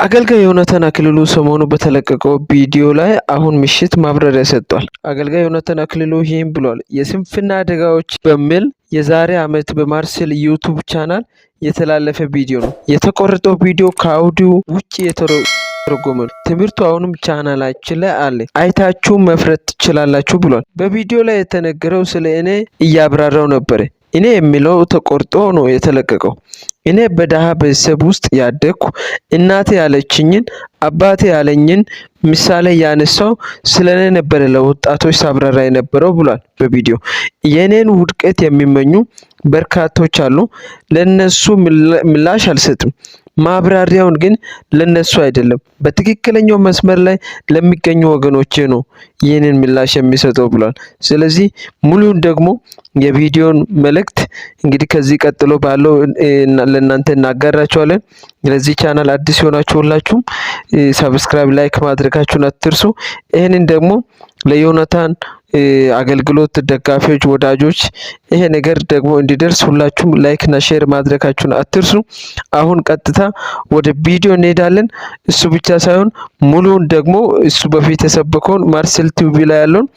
አገልጋይ ዮናታን አክሊሉ ሰሞኑ በተለቀቀው ቪዲዮ ላይ አሁን ምሽት ማብራሪያ ሰጥቷል። አገልጋይ ዮናታን አክሊሉ ይህን ብሏል። የስንፍና አደጋዎች በሚል የዛሬ ዓመት በማርሴል ዩቲዩብ ቻናል የተላለፈ ቪዲዮ ነው። የተቆረጠው ቪዲዮ ከአውዲዮ ውጪ የተረጎመ ነው። ትምህርቱ አሁንም ቻናላችን ላይ አለ፣ አይታችሁ መፍረድ ትችላላችሁ ብሏል። በቪዲዮ ላይ የተነገረው ስለ እኔ እያብራራው ነበር። እኔ የሚለው ተቆርጦ ነው የተለቀቀው። እኔ በደሃ ቤተሰብ ውስጥ ያደግኩ እናቴ ያለችኝን አባቴ ያለኝን ምሳሌ ያነሳው ስለኔ ነበር ለወጣቶች ሳብራራ የነበረው ብሏል በቪዲዮ። የኔን ውድቀት የሚመኙ በርካቶች አሉ። ለነሱ ምላሽ አልሰጥም። ማብራሪያውን ግን ለነሱ አይደለም በትክክለኛው መስመር ላይ ለሚገኙ ወገኖቼ ነው ይህንን ምላሽ የሚሰጠው ብሏል። ስለዚህ ሙሉን ደግሞ የቪዲዮን መልእክት እንግዲህ ከዚህ ቀጥሎ ባለው ለእናንተ እናጋራችኋለን። ለዚህ ቻናል አዲስ የሆናችሁ ሁላችሁም ሰብስክራይብ፣ ላይክ ማድረጋችሁን አትርሱ። ይህንን ደግሞ ለዮናታን አገልግሎት ደጋፊዎች፣ ወዳጆች ይሄ ነገር ደግሞ እንዲደርስ ሁላችሁም ላይክ እና ሼር ማድረጋችሁን አትርሱ። አሁን ቀጥታ ወደ ቪዲዮ እንሄዳለን። እሱ ብቻ ሳይሆን ሙሉውን ደግሞ እሱ በፊት የሰበከውን ማርሴል ቲቪ ላይ ያለውን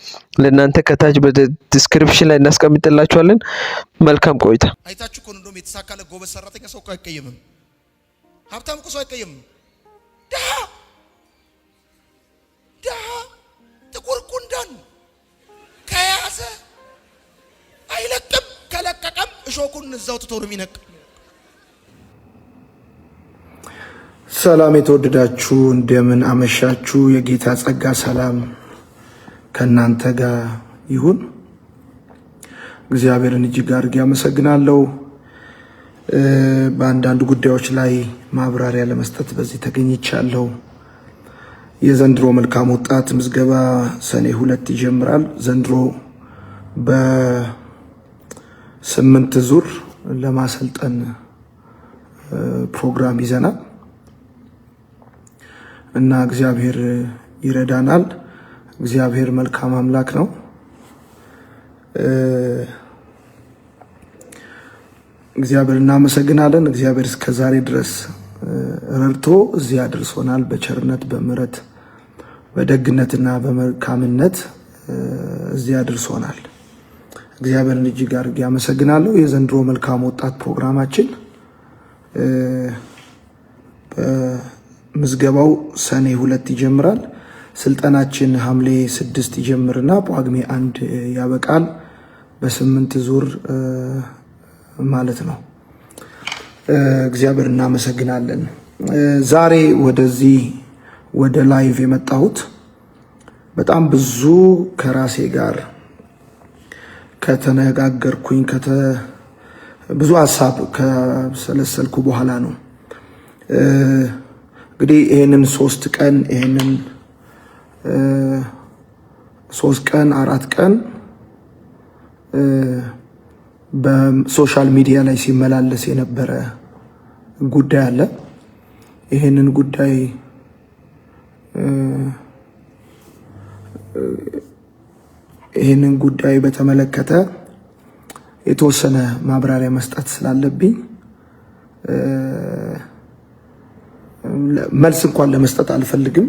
ለእናንተ ከታች በዲስክሪፕሽን ላይ እናስቀምጥላችኋለን። መልካም ቆይታ። አይታችሁ እኮ እንደውም የተሳካለ ጎበዝ ሰራተኛ ሰው እኮ አይቀየምም። ሀብታም እኮ ሰው አይቀየምም። ድሃ ጥቁር ጉንዳን ከያዘ አይለቅም፣ ከለቀቀም እሾኩን እዛው ትቶ ነው የሚነቅ። ሰላም የተወደዳችሁ እንደምን አመሻችሁ። የጌታ ጸጋ ሰላም ከናንተ ጋር ይሁን። እግዚአብሔርን እጅግ አድርጌ አመሰግናለሁ። በአንዳንድ ጉዳዮች ላይ ማብራሪያ ለመስጠት በዚህ ተገኝቻለሁ። የዘንድሮ መልካም ወጣት ምዝገባ ሰኔ 2 ይጀምራል። ዘንድሮ በ8 ዙር ለማሰልጠን ፕሮግራም ይዘናል እና እግዚአብሔር ይረዳናል። እግዚአብሔር መልካም አምላክ ነው። እግዚአብሔር እናመሰግናለን። እግዚአብሔር እስከዛሬ ድረስ ረድቶ እዚህ አድርሶናል። በቸርነት በምሕረት በደግነትና በመልካምነት እዚህ አድርሶናል። እግዚአብሔርን እጅግ አድርጌ አመሰግናለሁ። የዘንድሮ መልካም ወጣት ፕሮግራማችን ምዝገባው ሰኔ 2 ይጀምራል። ስልጠናችን ሐምሌ 6 ይጀምርና ጳጉሜ 1 ያበቃል። በ8 ዙር ማለት ነው። እግዚአብሔር እናመሰግናለን። ዛሬ ወደዚህ ወደ ላይቭ የመጣሁት በጣም ብዙ ከራሴ ጋር ከተነጋገርኩኝ ብዙ ሀሳብ ከሰለሰልኩ በኋላ ነው። እንግዲህ ይሄንን 3 ቀን 4 ቀን በሶሻል ሚዲያ ላይ ሲመላለስ የነበረ ጉዳይ አለ። ይሄንን ጉዳይ በተመለከተ የተወሰነ ማብራሪያ መስጠት ስላለብኝ መልስ እንኳን ለመስጠት አልፈልግም።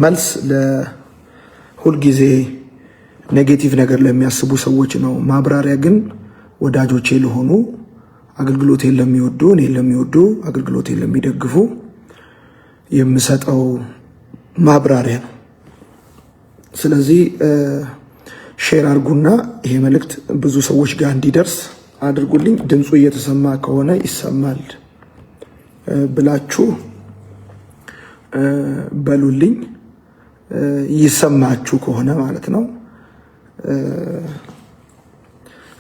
መልስ ለሁል ጊዜ ኔጌቲቭ ነገር ለሚያስቡ ሰዎች ነው። ማብራሪያ ግን ወዳጆቼ ለሆኑ አገልግሎቴን ለሚወዱ እኔን ለሚወዱ አገልግሎቴን ለሚደግፉ የምሰጠው ማብራሪያ ነው። ስለዚህ ሼር አድርጉና ይሄ መልእክት ብዙ ሰዎች ጋር እንዲደርስ አድርጉልኝ። ድምፁ እየተሰማ ከሆነ ይሰማል ብላችሁ በሉልኝ። ይሰማችሁ ከሆነ ማለት ነው።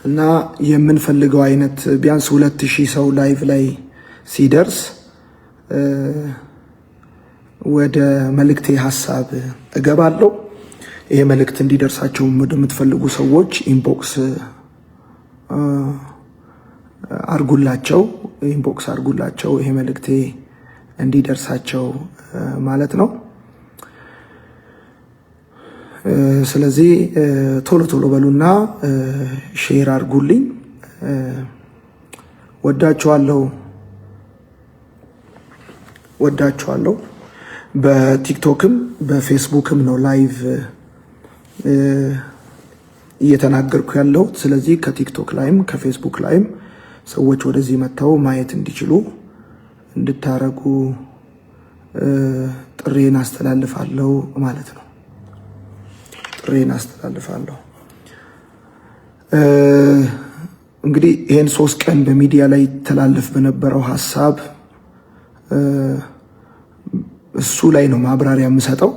እና የምንፈልገው አይነት ቢያንስ 2000 ሰው ላይቭ ላይ ሲደርስ ወደ መልእክቴ ሐሳብ እገባለሁ። ይሄ መልእክት እንዲደርሳቸው የምትፈልጉ ሰዎች ኢንቦክስ አርጉላቸው። ይሄ መልእክቴ እንዲደርሳቸው ማለት ነው። ስለዚህ ቶሎ በሉና ሼር አድርጉልኝ። ወዳችኋለሁ። ወዳችኋለሁ። በቲክቶክም በፌስቡክም ነው ላይቭ እየተናገርኩ ያለሁት። ስለዚህ ከቲክቶክ ላይም ከፌስቡክ ላይም ሰዎች ወደዚህ መጥተው ማየት እንዲችሉ እንድታረጉ ጥሬን አስተላልፋለሁ ማለት ነው። ጥሬን አስተላልፋለሁ። እንግዲህ ይሄን 3 ቀን በሚዲያ ላይ ተላልፍ በነበረው ሐሳብ እሱ ላይ ነው ማብራሪያ የምሰጠው።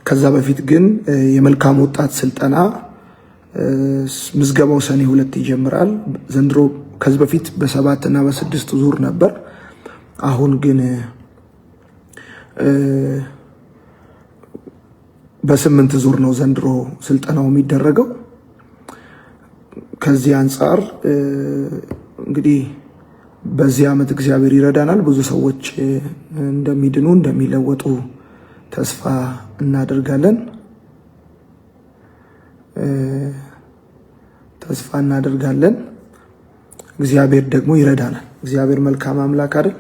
ከዛ በፊት ግን የመልካም ወጣት ስልጠና ምዝገባው ሰኔ 2 ይጀምራል። ዘንድሮ ከዚህ በፊት በ7 እና በ6 ዙር ነበር። አሁን ግን በ8 ዙር ነው ዘንድሮ ስልጠናው የሚደረገው። ከዚህ አንፃር እንግዲህ በዚህ ዓመት እግዚአብሔር ይረዳናል። ብዙ ሰዎች እንደሚድኑ እንደሚለወጡ ተስፋ እናደርጋለን። እግዚአብሔር ደግሞ ይረዳናል። እግዚአብሔር መልካም አምላክ አይደል?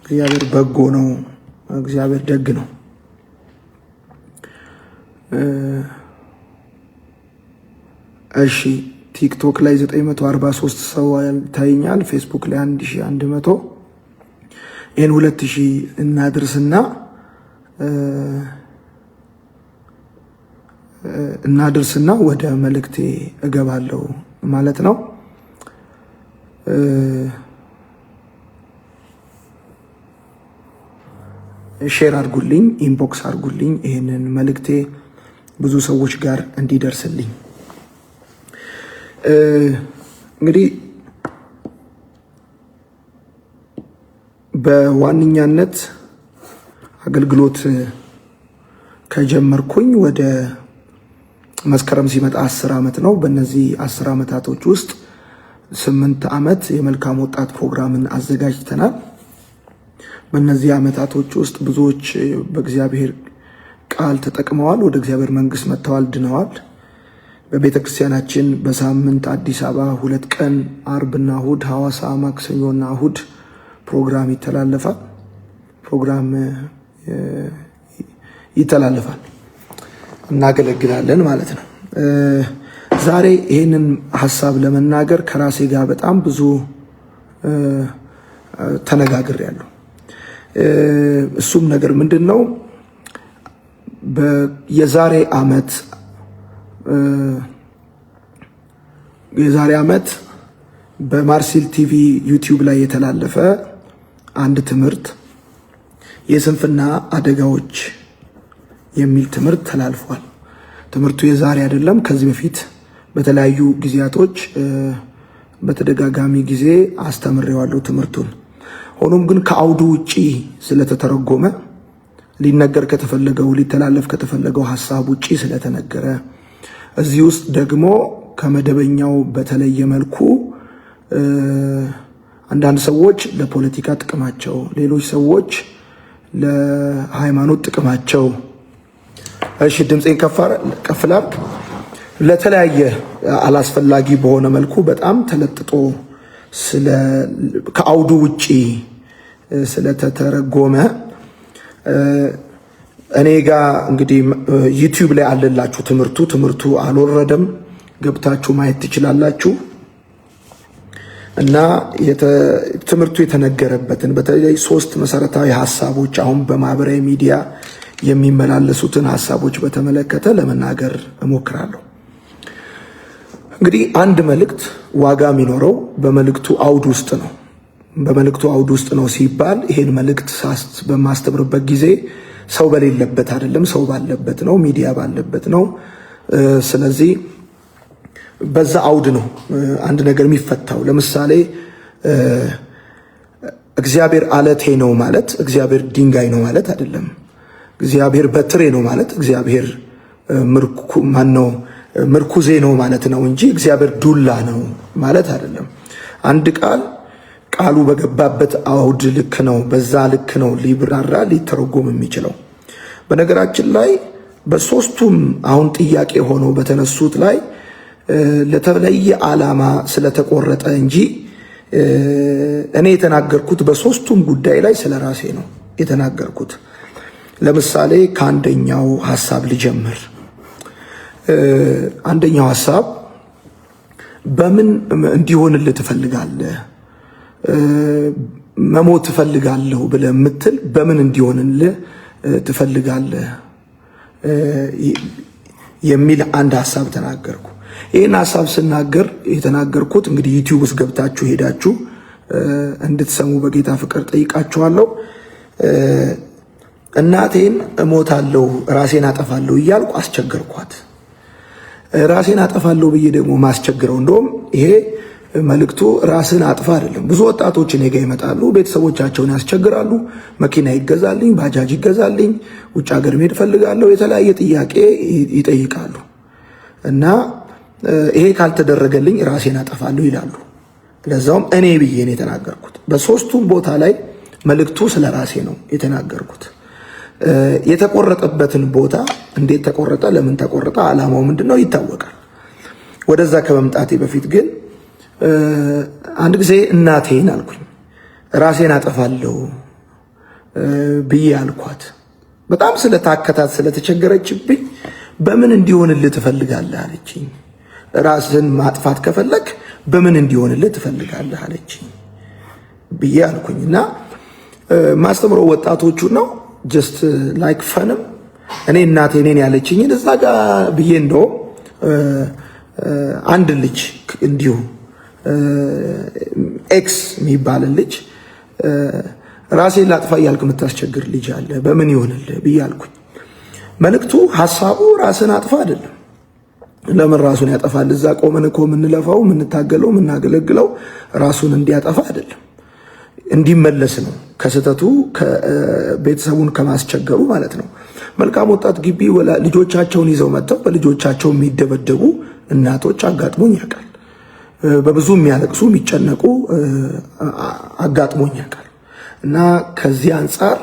እግዚአብሔር በጎ ነው። እግዚአብሔር ደግ ነው። እሺ ቲክቶክ ላይ 943 ሰው ታይኛል። ፌስቡክ ላይ 1100። ይሄን 2000 እናድርስና ወደ መልእክቴ እገባለሁ ማለት ነው። ሼር አድርጉልኝ፣ ኢንቦክስ አድርጉልኝ ይሄንን መልእክቴ ብዙ ሰዎች ጋር እንዲደርስልኝ። እንግዲህ በዋነኛነት አገልግሎት ከጀመርኩኝ ወደ መስከረም ሲመጣ 10 ዓመት ነው። በእነዚህ 10 ዓመታቶች ውስጥ 8 ዓመት የመልካም ወጣት ፕሮግራምን አዘጋጅተናል። በእነዚህ ዓመታቶች ውስጥ ብዙዎች በእግዚአብሔር ቃል ተጠቅመዋል፣ ወደ እግዚአብሔር መንግስት መጥተዋል፣ ድነዋል። በቤተ ክርስቲያናችን በሳምንት አዲስ አበባ 2 ቀን አርብና እሁድ፣ ሐዋሳ ማክሰኞና እሁድ ፕሮግራም ይተላለፋል፣ እናገለግላለን ማለት ነው። ዛሬ ይህንን ሐሳብ ለመናገር ከራሴ ጋር በጣም ብዙ ተነጋግሬያለሁ። እሱም ነገር ምንድነው? የዛሬ ዓመት በማርሲል ቲቪ ዩቲዩብ ላይ የተላለፈ አንድ ትምህርት የስንፍና አደጋዎች የሚል ትምህርት ተላልፏል። ትምህርቱ የዛሬ አይደለም። ከዚህ በፊት በተለያዩ ጊዜያቶች በተደጋጋሚ ጊዜ አስተምሬዋለሁ ትምህርቱን። ሆኖም ግን ከአውዱ ውጪ ስለተተረጎመ ሊነገር ከተፈለገው ሊተላለፍ ከተፈለገው ሐሳብ ውጪ ስለተነገረ እዚህ ውስጥ ደግሞ ከመደበኛው በተለየ መልኩ አንዳንድ ሰዎች ለፖለቲካ ጥቅማቸው፣ ሌሎች ሰዎች ለሃይማኖት ጥቅማቸው፣ እሺ ድምጼን ከፍ ላድርግ፣ ለተለያየ አላስፈላጊ በሆነ መልኩ በጣም ተለጥጦ ከአውዱ ውጪ ስለተተረጎመ እኔ ጋር እንግዲህ ዩቲዩብ ላይ አለላችሁ ትምህርቱ አልወረደም፣ ገብታችሁ ማየት ትችላላችሁ። እና ትምህርቱ የተነገረበትን በተለይ 3 መሰረታዊ ሐሳቦች አሁን በማህበራዊ ሚዲያ የሚመላለሱትን ሐሳቦች በተመለከተ ለመናገር እሞክራለሁ። እንግዲህ አንድ መልእክት ዋጋ የሚኖረው በመልእክቱ አውድ ውስጥ ነው። በመልእክቱ አውድ ውስጥ ነው ሲባል ይሄን መልእክት በማስተምርበት ጊዜ ሰው በሌለበት አይደለም፣ ሰው ባለበት ነው፣ ሚዲያ ባለበት ነው። ስለዚህ በዛ አውድ ነው አንድ ነገር የሚፈታው። ለምሳሌ እግዚአብሔር አለቴ ነው ማለት እግዚአብሔር ድንጋይ ነው ማለት አይደለም። እግዚአብሔር በትሬ ነው ማለት እግዚአብሔር ምርኩዜ ነው ማለት ነው እንጂ እግዚአብሔር ዱላ ነው ማለት አይደለም። አንድ ቃሉ በገባበት አውድ ልክ ነው፣ በዛ ልክ ነው ሊብራራ ሊተረጎም የሚችለው። በነገራችን ላይ በሶስቱም አሁን ጥያቄ ሆነው በተነሱት ላይ ለተለየ ዓላማ ስለተቆረጠ እንጂ እኔ የተናገርኩት በሶስቱም ጉዳይ ላይ ስለራሴ ነው። የተናገርኩት። ለምሳሌ ከአንደኛው ሐሳብ ልጀምር። አንደኛው ሐሳብ በምን እንዲሆንልህ ትፈልጋለህ? መሞት ትፈልጋለሁ ብለህ የምትል በምን እንዲሆንልህ ትፈልጋለህ የሚል አንድ ሐሳብ ተናገርኩ። ይህን ሐሳብ ስናገር የተናገርኩት እንግዲህ ዩቲዩብ ውስጥ ገብታችሁ ሄዳችሁ እንድትሰሙ በጌታ ፍቅር ጠይቃችኋለሁ። እናቴን እሞታለሁ ራሴን አጠፋለሁ እያልኩ አስቸገርኳት። ራሴን አጠፋለሁ ብዬ ደግሞ ማስቸግረው እንደውም ይሄ መልእክቱ ራስን አጥፋ አይደለም። ብዙ ወጣቶች እኔ ጋር ይመጣሉ፣ ቤተሰቦቻቸውን ያስቸግራሉ። መኪና ይገዛልኝ፣ ባጃጅ ይገዛልኝ፣ ውጭ ሀገር መሄድ ፈልጋለሁ፣ የተለያየ ጥያቄ ይጠይቃሉ እና ይሄ ካልተደረገልኝ ራሴን አጠፋለሁ ይላሉ። ለዛውም እኔ ብዬ ነው የተናገርኩት። በሶስቱም ቦታ ላይ መልእክቱ ስለ ራሴ ነው የተናገርኩት። የተቆረጠበትን ቦታ እንዴት ተቆረጠ፣ ለምን ተቆረጠ፣ ዓላማው ምንድነው ይታወቃል። ወደዛ ከመምጣቴ በፊት ግን አንድ ጊዜ እናቴን አልኩኝ ራሴን አጠፋለሁ ብዬ አልኳት። በጣም ስለታከታት ስለተቸገረችብኝ በምን እንዲሆንልህ ትፈልጋለህ አለችኝ። ራስን ማጥፋት ከፈለክ በምን እንዲሆንልህ ትፈልጋለህ አለችኝ ብዬ አልኩኝና ማስተምረው ወጣቶቹ ነው ጀስት ላይክ ፈንም እኔ እናቴ እኔን ያለችኝን እዛ ጋር ብዬ እንደው አንድ ልጅ እንዲሁ ኤክስ የሚባል ልጅ ራሴን ላጥፋ እያልክ የምታስቸግር ልጅ አለ በምን ይሆንልህ ብዬ አልኩኝ። መልእክቱ ሐሳቡ ራስን አጥፋ አይደለም። ለምን ራሱን ያጠፋል? እዛ ቆመን እኮ የምንለፋው የምንታገለው የምናገለግለው ራሱን እንዲያጠፋ አይደለም፣ እንዲመለስ ነው። ከስተቱ ቤተሰቡን ከማስቸገሩ ማለት ነው። መልካም ወጣት ግቢ ልጆቻቸውን ይዘው መጥተው በልጆቻቸው የሚደበደቡ እናቶች አጋጥሞኝ ያውቃል። በብዙ የሚያለቅሱ የሚጨነቁ አጋጥሞኝ ያውቃል። እና ከዚህ አንጻር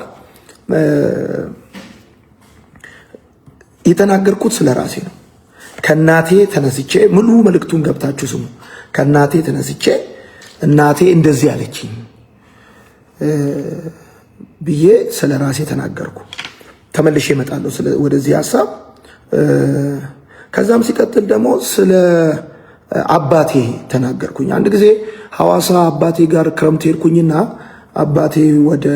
የተናገርኩት ስለ ራሴ ነው። ከናቴ ተነስቼ ሙሉ መልእክቱን ገብታችሁ ስሙ። ከናቴ ተነስቼ እናቴ እንደዚህ አለችኝ ብዬ ስለ ራሴ ተናገርኩ። ተመልሼ እመጣለሁ ወደዚህ ሐሳብ። ከዛም ሲቀጥል ደግሞ ስለ አባቴ ተናገርኩኝ። አንድ ጊዜ ሐዋሳ አባቴ ጋር ክረምት ሄድኩኝና አባቴ ወደ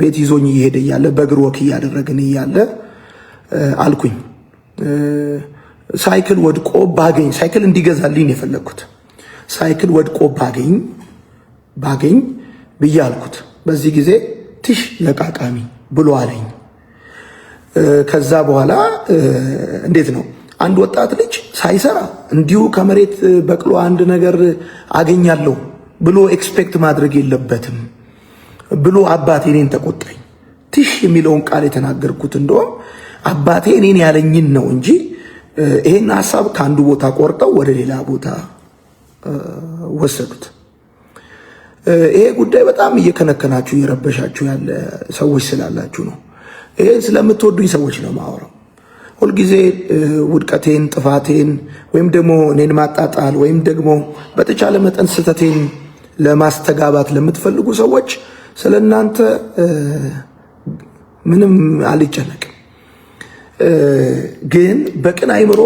ቤት ይዞኝ እየሄደ እያለ በእግር ወክ እያደረግን እያለ አልኩኝ ሳይክል ወድቆ ባገኝ፣ ሳይክል እንዲገዛልኝ የፈለግኩት ሳይክል ወድቆ ባገኝ ብዬ አልኩት። በዚህ ጊዜ ትሽ ለቃቃሚ ብሎ አለኝ። ከዛ በኋላ እንዴት ነው አንድ ወጣት ልጅ ሳይሰራ እንዲሁ ከመሬት በቅሎ አንድ ነገር አገኛለሁ ብሎ ኤክስፔክት ማድረግ የለበትም ብሎ አባቴ እኔን ተቆጣኝ። ትሽ የሚለውን ቃል የተናገርኩት እንደውም አባቴ እኔን ያለኝን ነው እንጂ ይሄን ሐሳብ ከአንዱ ቦታ ቆርጠው ወደ ሌላ ቦታ ወሰዱት። ይሄ ጉዳይ በጣም እየከነከናችሁ እየረበሻችሁ ያለ ሰዎች ስላላችሁ ነው። ይሄን ስለምትወዱኝ ሰዎች ነው ማወራው። ሁልጊዜ ውድቀቴን፣ ጥፋቴን ወይም ደግሞ እኔን ማጣጣል ወይም ደግሞ በተቻለ መጠን ስህተቴን ለማስተጋባት ለምትፈልጉ ሰዎች ስለናንተ ምንም አልጨነቅም። ግን በቅን አይምሮ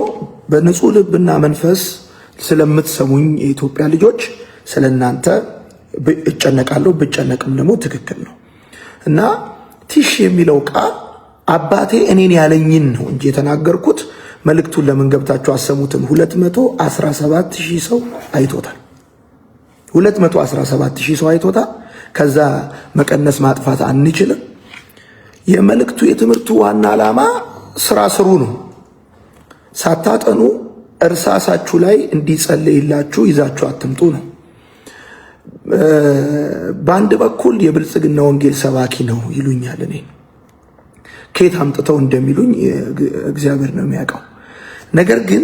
በንጹህ ልብና መንፈስ ስለምትሰሙኝ የኢትዮጵያ ልጆች ስለናንተ እጨነቃለሁ። ብጨነቅም ደግሞ ትክክል ነው እና ቲሽ የሚለው ቃል አባቴ እኔን ያለኝን ነው እንጂ የተናገርኩት መልእክቱን ለምን ገብታችሁ አሰሙትም? 217,000 ሰው አይቶታል። 217,000 ሰው አይቶታል። ከዛ መቀነስ ማጥፋት አንችልም። የመልእክቱ የትምህርቱ ዋና ዓላማ ስራ ስሩ ነው። ሳታጠኑ እርሳሳችሁ ላይ እንዲጸለይላችሁ ይዛችሁ አትምጡ ነው። በአንድ በኩል የብልጽግና ወንጌል ሰባኪ ነው ይሉኛል። እኔ ከየት አምጥተው እንደሚሉኝ እግዚአብሔር ነው የሚያውቀው። ነገር ግን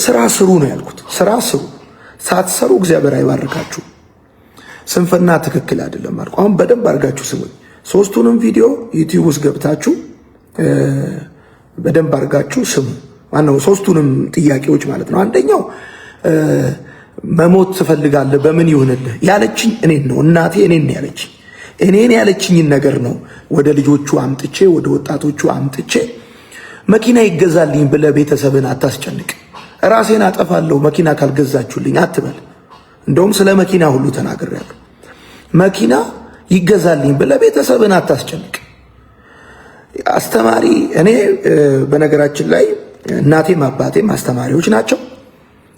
ስራ ስሩ ነው ያልኩት። ስራ ስሩ። ሳትሰሩ እግዚአብሔር አይባርካችሁ። ስንፍና ትክክል አይደለም አልኩ። አሁን በደንብ አድርጋችሁ ስሙኝ። ሶስቱንም ቪዲዮ ዩቲዩብ ውስጥ ገብታችሁ በደንብ አድርጋችሁ ስሙ። ማነው ሶስቱንም ጥያቄዎች ማለት ነው። አንደኛው መሞት ትፈልጋለህ በምን ይሆንልህ ያለችኝ እኔን ነው። እናቴ እኔን ያለችኝ እኔን ያለችኝን ነገር ነው ወደ ልጆቹ አምጥቼ ወደ ወጣቶቹ አምጥቼ መኪና ይገዛልኝ ብለህ ቤተሰብን አታስጨንቅ። ራሴን አጠፋለሁ መኪና ካልገዛችሁልኝ አትበል። እንደውም ስለ መኪና ሁሉ ተናግሬያለሁ። መኪና ይገዛልኝ ብለህ ቤተሰብን አታስጨንቅ። አስተማሪ እኔ በነገራችን ላይ እናቴም አባቴም አስተማሪዎች ናቸው።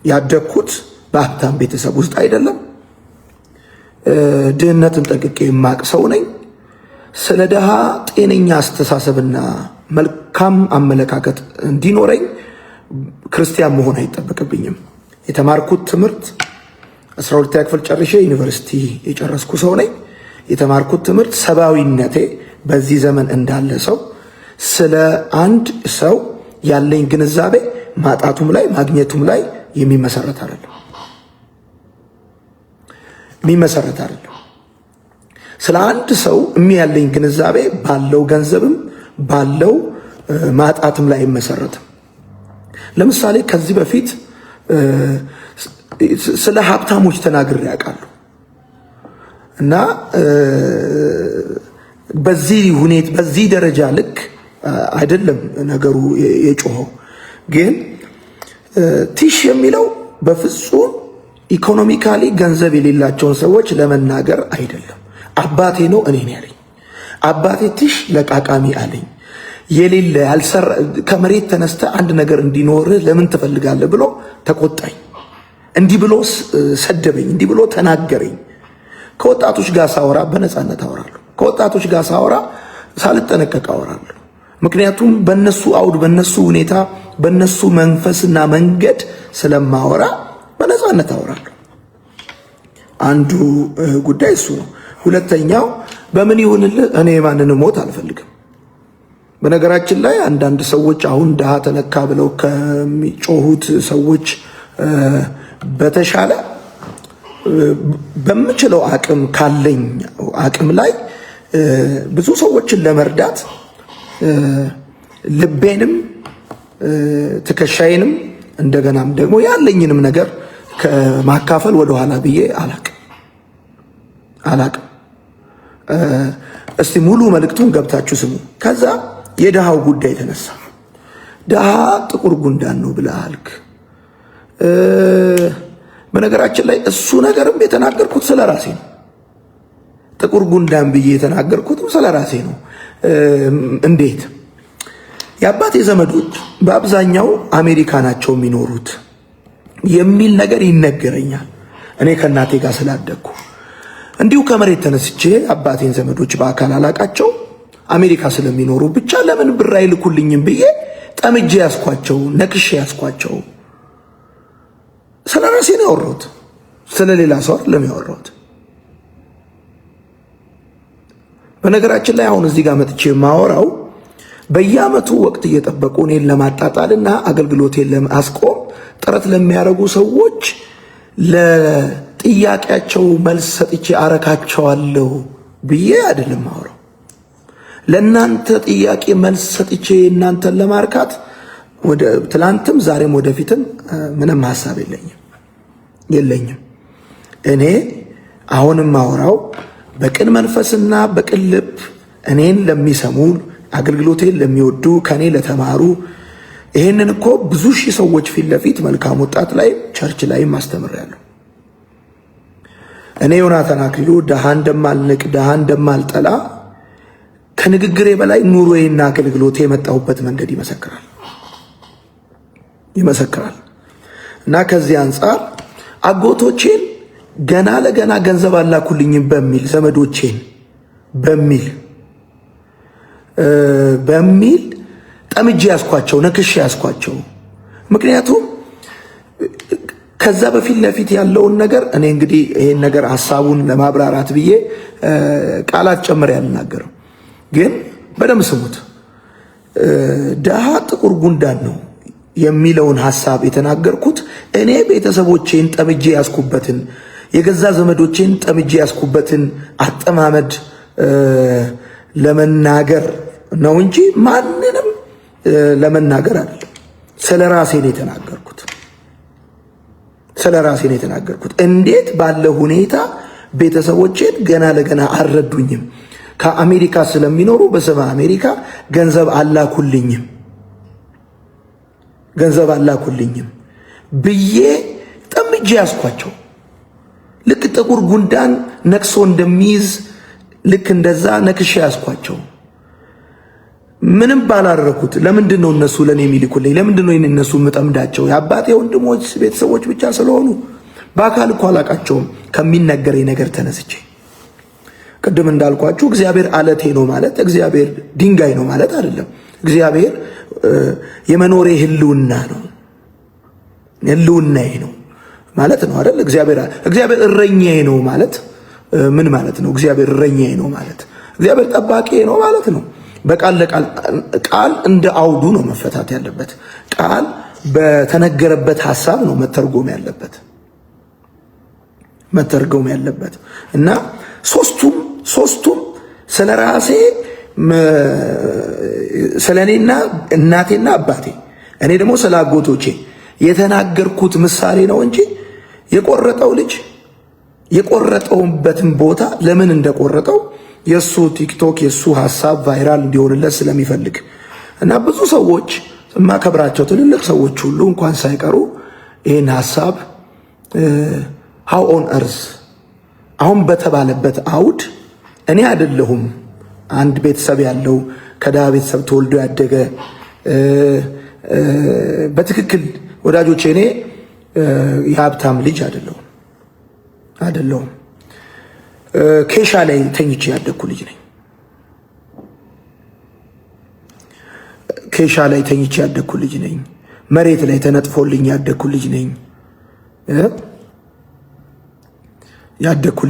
ያደግኩት በሀብታም ቤተሰብ ውስጥ አይደለም። ድህነትን ጠንቅቄ የማቅ ሰው ነኝ። ስለ ድሃ ጤነኛ አስተሳሰብና መልካም አመለካከት እንዲኖረኝ ክርስቲያን መሆን አይጠበቅብኝም። የተማርኩት ትምህርት 12ኛ ክፍል ጨርሼ ዩኒቨርሲቲ የጨረስኩ ሰው ነኝ። የተማርኩት ትምህርት ሰብአዊነቴ በዚህ ዘመን እንዳለ ሰው ስለ አንድ ሰው ያለኝ ግንዛቤ ማጣቱም ላይ ማግኘቱም ላይ የሚመሰረት አይደለም። ስለ አንድ ሰው የሚያለኝ ግንዛቤ ባለው ገንዘብም ባለው ማጣትም ላይ አይመሰረትም። ለምሳሌ ከዚህ በፊት ስለ ሀብታሞች ተናግሬ ያውቃለሁ እና በዚህ ደረጃ ልክ አይደለም ነገሩ የጮኸው። ግን ቲሽ የሚለው በፍጹም ኢኮኖሚካሊ ገንዘብ የሌላቸውን ሰዎች ለመናገር አይደለም። አባቴ ነው እኔን ያለኝ። አባቴ ቲሽ ለቃቃሚ አለኝ። የሌለ ያልሰራ ከመሬት ተነስተ አንድ ነገር እንዲኖርህ ለምን ትፈልጋለህ ብሎ ተቆጣኝ። እንዲህ ብሎ ሰደበኝ፣ እንዲህ ብሎ ተናገረኝ። ከወጣቶች ጋር ሳወራ በነፃነት አወራለሁ። ከወጣቶች ጋር ሳወራ ሳልጠነቀቅ አወራለሁ። ምክንያቱም በነሱ አውድ፣ በነሱ ሁኔታ፣ በነሱ መንፈስና መንገድ ስለማወራ በነፃነት አወራለሁ። አንዱ ጉዳይ እሱ ነው። ሁለተኛው በምን ይሁንልህ እኔ ማንንም ሞት አልፈልግም። በነገራችን ላይ አንዳንድ ሰዎች አሁን ድሃ ተነካ ብለው ከሚጮሁት ሰዎች በተሻለ በምችለው አቅም ካለኝ አቅም ላይ ብዙ ሰዎችን ለመርዳት ልቤንም ትከሻዬንም እንደገናም ደግሞ ያለኝንም ነገር ከማካፈል ወደኋላ ብዬ አላቅም። እስቲ ሙሉ መልእክቱን ገብታችሁ ስሙ። ከዛ የድሃው ጉዳይ ተነሳ። ድሃ ጥቁር ጉንዳን ነው ብለሃልክ። በነገራችን ላይ እሱ ነገርም የተናገርኩት ስለ ራሴ ነው። ጥቁር ጉንዳን ብዬ የተናገርኩትም ስለ ራሴ ነው። እንዴት? የአባቴ ዘመዶች በአብዛኛው አሜሪካ ናቸው የሚኖሩት የሚል ነገር ይነገረኛል። እኔ ከእናቴ ጋር ስላደግኩ እንዲሁ ከመሬት ተነስቼ አባቴን ዘመዶች በአካል አላቃቸው አሜሪካ ስለሚኖሩ ብቻ ለምን ብር አይልኩልኝም ብዬ ጠምጄ ያስኳቸው፣ ነክሼ ያስኳቸው። ስለ ራሴ ነው ያወራሁት፣ ስለ ሌላ ሰው አይደለም ያወራሁት። በነገራችን ላይ አሁን እዚህ ጋር መጥቼ ማወራው በየዓመቱ ወቅት እየጠበቁ እኔን ለማጣጣልና አገልግሎቴን ለማስቆም ጥረት ለሚያደርጉ ሰዎች ለጥያቄያቸው መልስ ሰጥቼ አረካቸዋለሁ ብዬ አይደለም ማወራው። ለእናንተ ጥያቄ መልስ ሰጥቼ እናንተን ለማርካት ወደ ትላንትም ዛሬም ወደፊትም ምንም ሐሳብ የለኝም። እኔ አሁንም ማወራው በቅን መንፈስና በቅን ልብ እኔን ለሚሰሙ አገልግሎቴን ለሚወዱ ከኔ ለተማሩ ይሄንን እኮ ብዙ ሺህ ሰዎች ፊት ለፊት መልካም ወጣት ላይ ቸርች ላይ ማስተምራለሁ። እኔ ዮናታን አክሊሉ ድሃ እንደማልንቅ ድሃ እንደማልጠላ ከንግግሬ በላይ ኑሮዬና አገልግሎቴ የመጣሁበት መንገድ ይመሰክራል። እና ከዚህ አንጻር አጎቶቼን ገና ለገና ገንዘብ አላኩልኝም በሚል ዘመዶቼን በሚል ጠምጄ ያስኳቸው፣ ነክሼ ያስኳቸው። ምክንያቱም ከዛ በፊት ለፊት ያለውን ነገር እኔ እንግዲህ ይሄን ነገር ሐሳቡን ለማብራራት ብዬ ቃላት ጨምሬ ያልናገረው፣ ግን በደንብ ስሙት። ድሃ ጥቁር ጉንዳን ነው የሚለውን ሐሳብ የተናገርኩት እኔ ቤተሰቦቼን ጠምጄ ያስኩበትን የገዛ ዘመዶቼን ጠምጄ ያስኩበትን አጠማመድ ለመናገር ነው እንጂ ማንንም ለመናገር አይደለም። ስለ ራሴ ነው የተናገርኩት። እንዴት ባለ ሁኔታ ቤተሰቦቼን ገና ለገና አልረዱኝም። ከአሜሪካ ስለሚኖሩ በስመ አሜሪካ ገንዘብ አላኩልኝም ብዬ ጠምጄ ያስኳቸው። ልክ ጥቁር ጉንዳን ነክሶ እንደሚይዝ ልክ እንደዛ ነክሼ ያስኳቸው። ምንም ባላረኩት ለምንድን ነው እነሱ ለኔ የሚልኩልኝ? ለምንድን ነው እነሱ የምጠምዳቸው? የአባቴ ወንድሞች ቤተሰቦች ብቻ ስለሆኑ በአካል እኮ አላቃቸውም። ከሚነገረኝ ነገር ተነስቼ ቅድም እንዳልኳችሁ እግዚአብሔር አለቴ ነው ማለት እግዚአብሔር ድንጋይ ነው ማለት አይደለም። እግዚአብሔር የመኖሬ ህልውና ነው፣ ህልውናዬ ነው ማለት ነው አይደል? እግዚአብሔር እረኛዬ ነው ማለት ምን ማለት ነው? እግዚአብሔር እረኛዬ ነው ማለት እግዚአብሔር ጠባቂዬ ነው ማለት ነው። በቃል ለቃል ቃል እንደ አውዱ ነው መፈታት ያለበት። ቃል በተነገረበት ሐሳብ ነው መተርጎም ያለበት እና ሶስቱም ስለራሴ ስለኔና እናቴና አባቴ እኔ ደግሞ ስላጎቶቼ የተናገርኩት ምሳሌ ነው እንጂ የቆረጠው ልጅ የቆረጠውበትን ቦታ ለምን እንደቆረጠው የሱ ቲክቶክ የሱ ሐሳብ ቫይራል እንዲሆንለት ስለሚፈልግ እና ብዙ ሰዎች የማከብራቸው ትልልቅ ሰዎች ሁሉ እንኳን ሳይቀሩ ይህን ሐሳብ ሃው ኦን እርዝ አሁን በተባለበት አውድ እኔ አይደለሁም አንድ ቤተሰብ ያለው ከድሃ ቤተሰብ ተወልዶ ያደገ በትክክል ወዳጆቼ እኔ የሀብታም ልጅ አይደለሁም። ኬሻ ላይ ተኝቼ ያደግኩ ልጅ ነኝ። ኬሻ ላይ ተኝቼ ያደግኩ ልጅ ነኝ። መሬት ላይ ተነጥፎልኝ ያደግኩ ልጅ ነኝ። ያደግኩ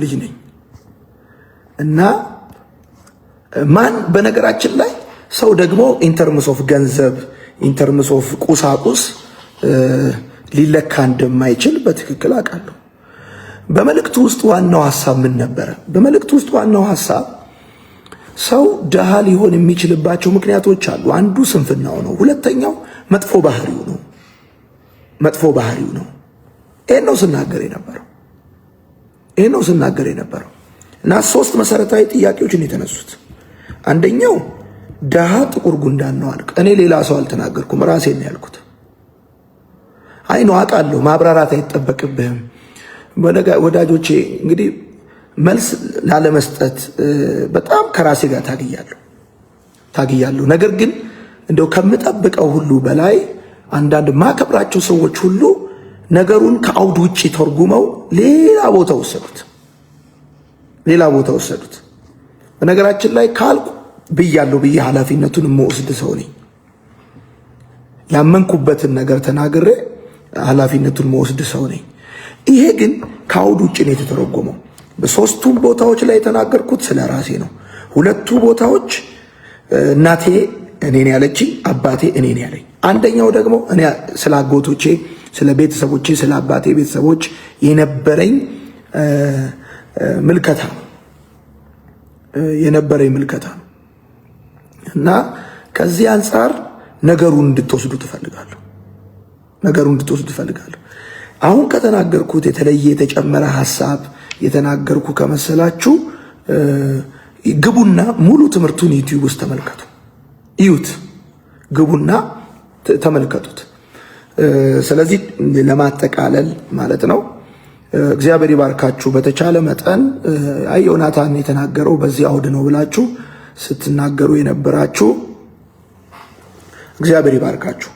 ልጅ ነኝ እና ማን በነገራችን ላይ ሰው ደግሞ ኢንተርምስ ኦፍ ገንዘብ ኢንተርምስ ኦፍ ቁሳቁስ ሊለካ እንደማይችል በትክክል አውቃለሁ። በመልእክቱ ውስጥ ዋናው ሐሳብ ምን ነበረ? በመልእክቱ ውስጥ ዋናው ሐሳብ ሰው ድሃ ሊሆን የሚችልባቸው ምክንያቶች አሉ። አንዱ ስንፍናው ነው። ሁለተኛው መጥፎ ባህሪው ነው። ይሄን ነው ስናገር የነበረው እና ሶስት መሰረታዊ ጥያቄዎች ነው የተነሱት። አንደኛው ድሃ ጥቁር ጉንዳን ነው አልክ። እኔ ሌላ ሰው አልተናገርኩም፣ ራሴን ነው ያልኩት። አይ ነው አውቃለሁ፣ ማብራራት አይጠበቅብህም። ወዳጆቼ እንግዲህ መልስ ላለመስጠት በጣም ከራሴ ጋር ታግያለሁ። ነገር ግን እንደው ከምጠብቀው ሁሉ በላይ አንዳንድ ማከብራቸው ሰዎች ሁሉ ነገሩን ከአውድ ውጪ ተርጉመው ሌላ ቦታ ወሰዱት። በነገራችን ላይ ካልኩ ብያለሁ ብዬ ኃላፊነቱን የምወስድ ሰው ነኝ። ያመንኩበትን ነገር ተናግሬ ኃላፊነቱን የምወስድ ሰው ነኝ። ይሄ ግን ከአውድ ውጪ ነው የተተረጎመው። በሶስቱም ቦታዎች ላይ የተናገርኩት ስለ ራሴ ነው። ሁለቱ ቦታዎች እናቴ እኔን ያለችኝ፣ አባቴ እኔን ያለኝ። አንደኛው ደግሞ እኔ ስለ አጎቶቼ፣ ስለ ቤተሰቦቼ፣ ስለ አባቴ ቤተሰቦች የነበረኝ ምልከታ ነው እና ከዚህ አንጻር ነገሩን እንድትወስዱ ትፈልጋለሁ። አሁን ከተናገርኩት የተለየ የተጨመረ ሐሳብ የተናገርኩ ከመሰላችሁ ግቡና ሙሉ ትምህርቱን ዩቲዩብ ውስጥ እዩት፣ ግቡና ተመልከቱት። ስለዚህ ለማጠቃለል ማለት ነው እግዚአብሔር ይባርካችሁ። በተቻለ መጠን አይ ዮናታን የተናገረው በዚህ አውድ ነው ብላችሁ ስትናገሩ የነበራችሁ እግዚአብሔር ይባርካችሁ።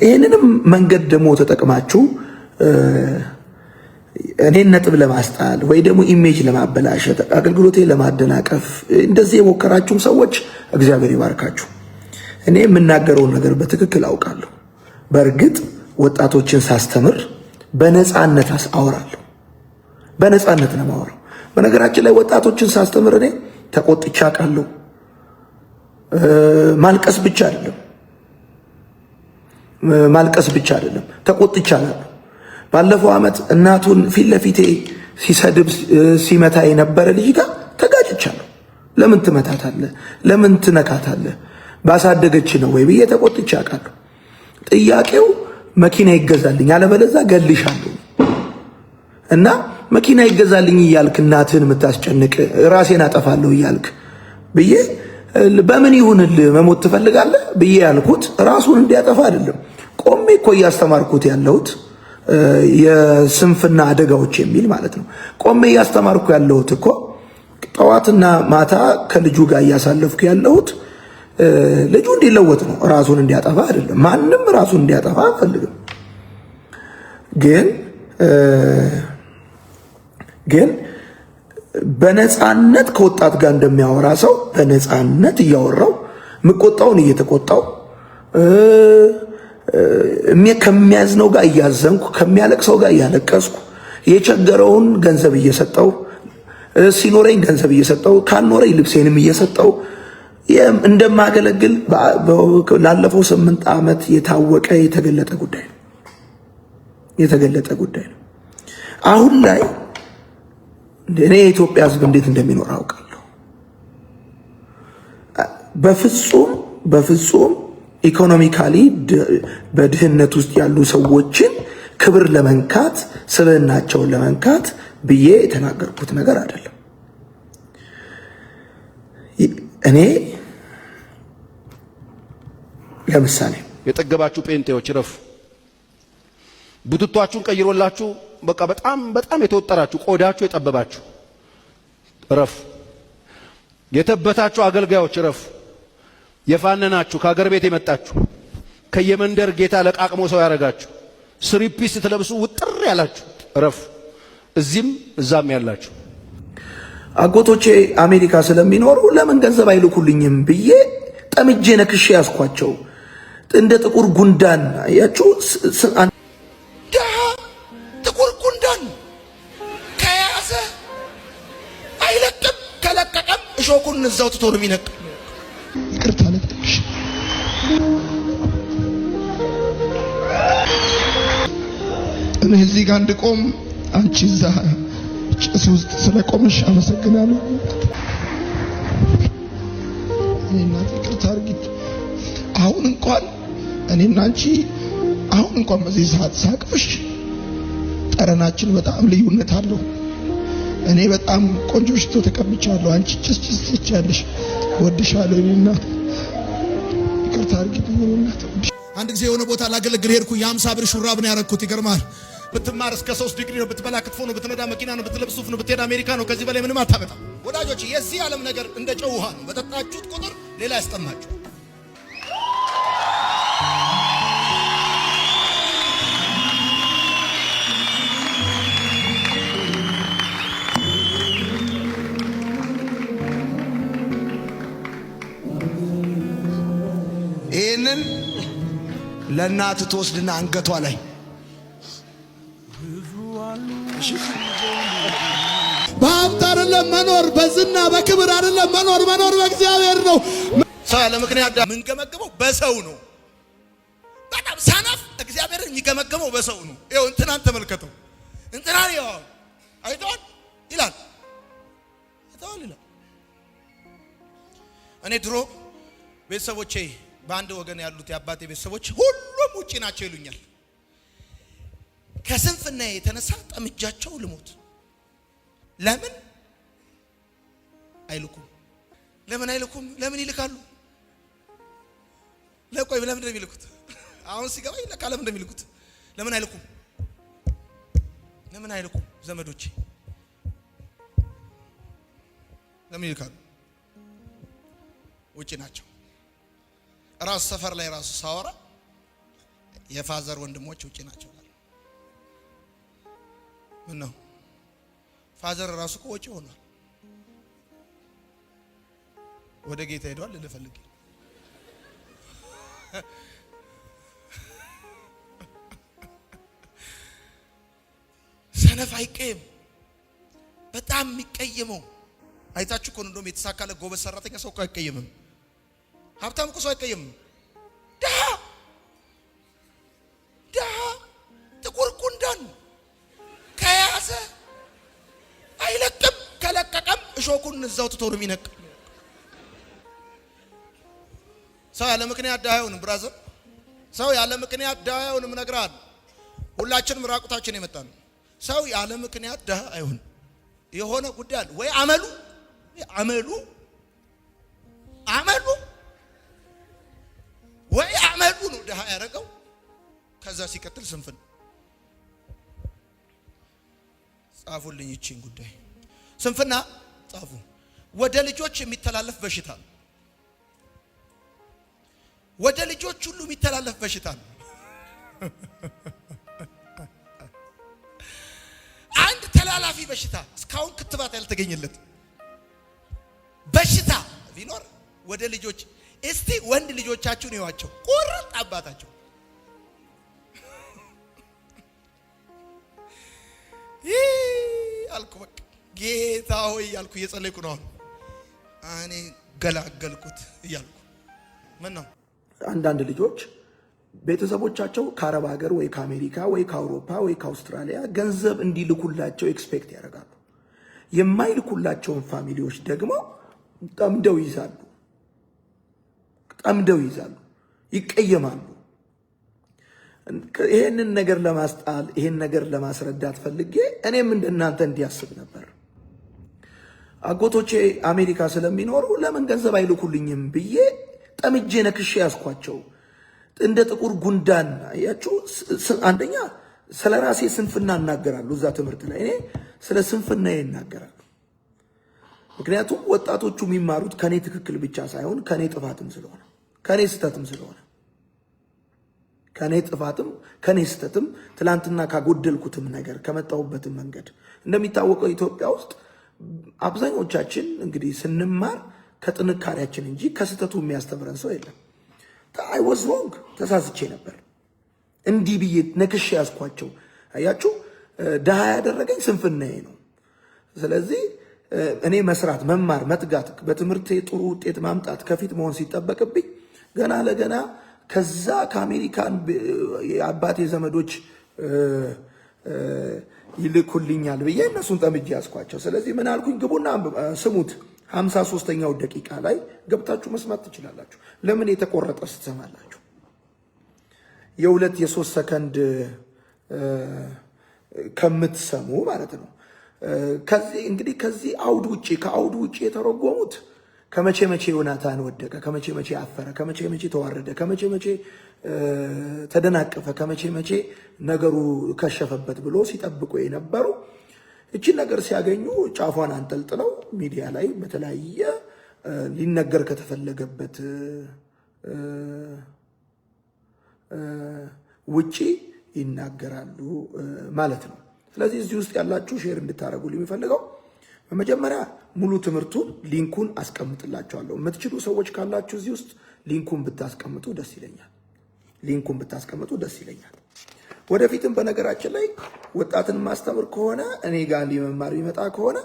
ይህንንም መንገድ ደግሞ ተጠቅማችሁ እኔን ነጥብ ለማስጣል ወይ ደግሞ ኢሜጅ ለማበላሸት አገልግሎቴን ለማደናቀፍ እንደዚህ የሞከራችሁም ሰዎች እግዚአብሔር ይባርካችሁ። እኔ የምናገረውን ነገር በትክክል አውቃለሁ። በእርግጥ ወጣቶችን ሳስተምር በነፃነት አወራለሁ። በነፃነት ነው የማወራው። በነገራችን ላይ ወጣቶችን ሳስተምር እኔ ተቆጥቼ አውቃለሁ። ማልቀስ ብቻ አይደለም ተቆጥቼ አውቃለሁ። ባለፈው ዓመት እናቱን ፊት ለፊቴ ሲሰድብ ሲመታ የነበረ ልጅ ጋር ተጋጭቻለሁ። ለምን ትመታታለህ? ለምን ትነካታለህ? ባሳደገች ነው ወይ ብዬ ተቆጥቼ አውቃለሁ። ጥያቄው መኪና ይገዛልኝ አለበለዚያ ገልሻለሁ እና መኪና ይገዛልኝ እያልክ እናትህን የምታስጨንቅ ራሴን አጠፋለሁ እያልክ ብዬ በምን ይሁንልህ መሞት ትፈልጋለህ ብዬ ያልኩት ራሱን እንዲያጠፋ አይደለም። ቆሜ እኮ እያስተማርኩት ያለሁት የስንፍና አደጋዎች የሚል ማለት ነው። ቆሜ እያስተማርኩ ያለሁት እኮ ጠዋትና ማታ ከልጁ ጋር እያሳለፍኩ ያለሁት ልጁ እንዲለወጥ ነው፣ ራሱን እንዲያጠፋ አይደለም። ማንም ራሱን እንዲያጠፋ አልፈልግም። ግን በነፃነት ከወጣት ጋር እንደሚያወራ ሰው በነፃነት እያወራው ምቆጣውን እየተቆጣው ከሚያዝነው ጋር እያዘንኩ ከሚያለቅሰው ጋር እያለቀስኩ የቸገረውን ገንዘብ እየሰጠው ሲኖረኝ ገንዘብ እየሰጠው ካልኖረኝ ልብሴንም እየሰጠው እንደማገለግል ላለፈው 8 ዓመት የታወቀ የተገለጠ ጉዳይ ነው። አሁን ላይ እኔ የኢትዮጵያ ሕዝብ እንዴት እንደሚኖር አውቃለሁ። በፍጹም ኢኮኖሚካሊ በድህነት ውስጥ ያሉ ሰዎችን ክብር ለመንካት ስብዕናቸውን ለመንካት ብዬ የተናገርኩት ነገር አይደለም። እኔ ለምሳሌ የጠገባችሁ ጴንጤዎች ረፉ። ቡትቷችሁን ቀይሮላችሁ በቃ በጣም የተወጠራችሁ ቆዳችሁ የጠበባችሁ ረፉ። የተበታችሁ አገልጋዮች ረፉ። የፋነናችሁ ከሀገር ቤት የመጣችሁ ከየመንደር ጌታ ለቃቅሞ ሰው ያረጋችሁ ስሪፒስ ትለብሱ ውጥር ያላችሁ ረፉ። እዚህም እዛም ያላችሁ አጎቶቼ አሜሪካ ስለሚኖሩ ለምን ገንዘብ አይልኩልኝም ብዬ ጠምጄ ነክሼ ያስኳቸው እንደ ጥቁር ጉንዳን ያችሁ ጥቁር ጉንዳን ከያዘ አይለቅም፣ ከለቀቀም እሾኩን እዛው ትቶ ነው የሚነቅ። ይቅርታ ለጥቅሽ እኔ እዚህ ጋር እንድቆም አንቺ እዛ ጭስ ውስጥ ስለቆምሽ አመሰግናለሁ። እኔና ይቅርታ አድርጊ። አሁን እንኳን እኔና አንቺ በዚህ ሰዓት ሳቅፍሽ ጠረናችን በጣም ልዩነት አለው። እኔ በጣም ቆንጆ ሽቶ ተቀብቻለሁ። አንቺ ጭስ ትቻለሽ። ወድሻለሁ። እኔና ይቅርታ አድርጊ። አንድ ጊዜ የሆነ ቦታ ላገለግል ሄድኩ። የ50 ብር ሹራብ ነው ያረኩት። ይገርማል። ብትማር እስከ 3 ዲግሪ ነው፣ ብትበላ ክትፎ ነው፣ ብትነዳ መኪና ነው፣ ብትለብስ ሱፍ ነው፣ ብትሄድ አሜሪካ ነው። ከዚህ በላይ ምንም አታመጣም። ወዳጆች የዚህ ዓለም ነገር እንደ ጨው ውሃ ነው። በጠጣችሁት ቁጥር ሌላ ያስጠማችሁ። ይህንን ለእናት ትወስድና አንገቷ ላይ በሀብት አይደለም መኖር፣ በዝና በክብር አይደለም መኖር በእግዚአብሔር ነው። ሰው ያለ ምክንያት የምንገመገመው በሰው ነው። በጣም ሰነፍ እግዚአብሔርን የሚገመገመው በሰው ነው። ይኸው እንትናን ተመልከተው፣ እንትናን ይኸው አይተዋል ይላል። እኔ ድሮ ቤተሰቦቼ በአንድ ወገን ያሉት የአባቴ ቤተሰቦች ሁሉም ውጪ ናቸው ይሉኛል። ከስንፍና የተነሳ ጠምጃቸው ልሞት። ለምን አይልኩም? ለምን ይልካሉ? ለቆይ ለምን እንደሚልኩት አሁን ሲገባኝ ለካ ለምን እንደሚልኩት ለምን አይልኩም? ዘመዶቼ ለምን ይልካሉ? ውጪ ናቸው። ራስ ሰፈር ላይ ራሱ ሳወራ የፋዘር ወንድሞች ውጪ ናቸው። ምን ነው ፋዘር ራሱ እኮ ወጪ ሆኗል። ወደ ጌታ ሄዷል ልፈልግ። ሰነፍ አይቀየም። በጣም የሚቀየመው አይታችሁ እኮ እንደውም የተሳካለ ጎበዝ ሰራተኛ ሰው እኮ አይቀየምም። ሀብታም እኮ ሰው አይቀየምም። ደሃ ጥቁር ጉንዳን ከያዘ አይለቅም፣ ከለቀቀም እሾኩን እዛው ትቶ ነው የሚነቅ። ሰው ያለ ምክንያት ደሃ አይሆንም። ብራዘር፣ ሰው ያለ ምክንያት ደሃ አይሆንም። እነግርሃለሁ። ሁላችንም ራቁታችን የመጣን ሰው ያለ ምክንያት ድሃ አይሆን። የሆነ ጉዳይ አለ ወይ አመሉ ነው ድሃ ያደረገው። ከዛ ሲቀጥል ስንፍና። ጻፉልኝ እቺን ጉዳይ ስንፍና ጻፉ። ወደ ልጆች የሚተላለፍ በሽታ ነው። ወደ ልጆች ሁሉ የሚተላለፍ በሽታ ነው። አንድ ተላላፊ በሽታ እስካሁን ክትባት ያልተገኘለት በሽታ ቢኖር ወደ ልጆች። እስቲ ወንድ ልጆቻችሁን ይዋቸው ቁርጥ አባታቸው አልኩ። በቃ ጌታ ሆይ ያልኩ እየጸለይኩ ነው። እኔ ገላገልኩት እያልኩ ምን ነው አንዳንድ ልጆች ቤተሰቦቻቸው ከአረብ ሀገር ወይ ከአሜሪካ ወይ ከአውሮፓ ወይ ከአውስትራሊያ ገንዘብ እንዲልኩላቸው ኤክስፔክት ያደርጋሉ። የማይልኩላቸውን ፋሚሊዎች ደግሞ ጠምደው ይይዛሉ፣ ይቀየማሉ። ይሄንን ነገር ለማስጣል ይሄን ነገር ለማስረዳት ፈልጌ እኔም እንደናንተ እንዲያስብ ነበር። አጎቶቼ አሜሪካ ስለሚኖሩ ለምን ገንዘብ አይልኩልኝም ብዬ ጠምጄ ነክሼ ያስኳቸው እንደ ጥቁር ጉንዳን። አያችሁ፣ አንደኛ ስለ ራሴ ስንፍና እናገራለሁ እዛ ትምህርት ላይ እኔ ስለ ስንፍና ይናገራሉ። ምክንያቱም ወጣቶቹ የሚማሩት ከኔ ትክክል ብቻ ሳይሆን ከኔ ጥፋትም ስለሆነ ከኔ ስተትም ስለሆነ ከኔ ስተትም ትላንትና ካጎደልኩትም ነገር ከመጣሁበትም መንገድ። እንደሚታወቀው ኢትዮጵያ ውስጥ አብዛኞቻችን እንግዲህ ስንማር ከጥንካሬያችን እንጂ ከስተቱ የሚያስተምረን ሰው የለም። አይ ዋዝ ሮንግ፣ ተሳስቼ ነበር። እንዲህ ብዬ ነክሼ ያስኳቸው። አያችሁ፣ ድሃ ያደረገኝ ስንፍናዬ ነው። ስለዚህ እኔ መስራት፣ መማር፣ መትጋት፣ በትምህርቴ ጥሩ ውጤት ማምጣት ከፊት መሆን ሲጠበቅብኝ ገና ለገና ከዛ ከአሜሪካን የአባቴ ዘመዶች ይልኩልኛል ብዬ እነሱን ጠምጄ ያስኳቸው። ስለዚህ ምን አልኩኝ? ግቡና ስሙት። 53ኛው ደቂቃ ላይ ገብታችሁ መስማት ትችላላችሁ። ለምን የተቆረጠ ስትሰማላችሁ? የ2-3 ሰከንድ ከምትሰሙ ማለት ነው። ከዚህ አውድ ውጪ ከአውድ ውጪ የተረጎሙት ከመቼ መቼ ዮናታን ወደቀ፣ ከመቼ መቼ አፈረ፣ ከመቼ መቼ ተዋረደ፣ ከመቼ መቼ ተደናቀፈ፣ ከመቼ መቼ ነገሩ ከሸፈበት ብሎ ሲጠብቁ የነበሩ እቺን ነገር ሲያገኙ ጫፏን አንጠልጥለው ሚዲያ ላይ በተለያየ ሊነገር ከተፈለገበት ውጪ ይናገራሉ ማለት ነው። ስለዚህ እዚህ ውስጥ ያላችሁ ሼር እንድታደርጉ የሚፈልገው በመጀመሪያ ሙሉ ትምህርቱን ሊንኩን አስቀምጥላችኋለሁ። የምትችሉ ሰዎች ካላችሁ እዚህ ውስጥ ሊንኩን ብታስቀምጡ ደስ ይለኛል። ወደፊትም በነገራችን ላይ ወጣትን ማስተምር ከሆነ እኔ ጋር ሊመማር ይመጣ ከሆነ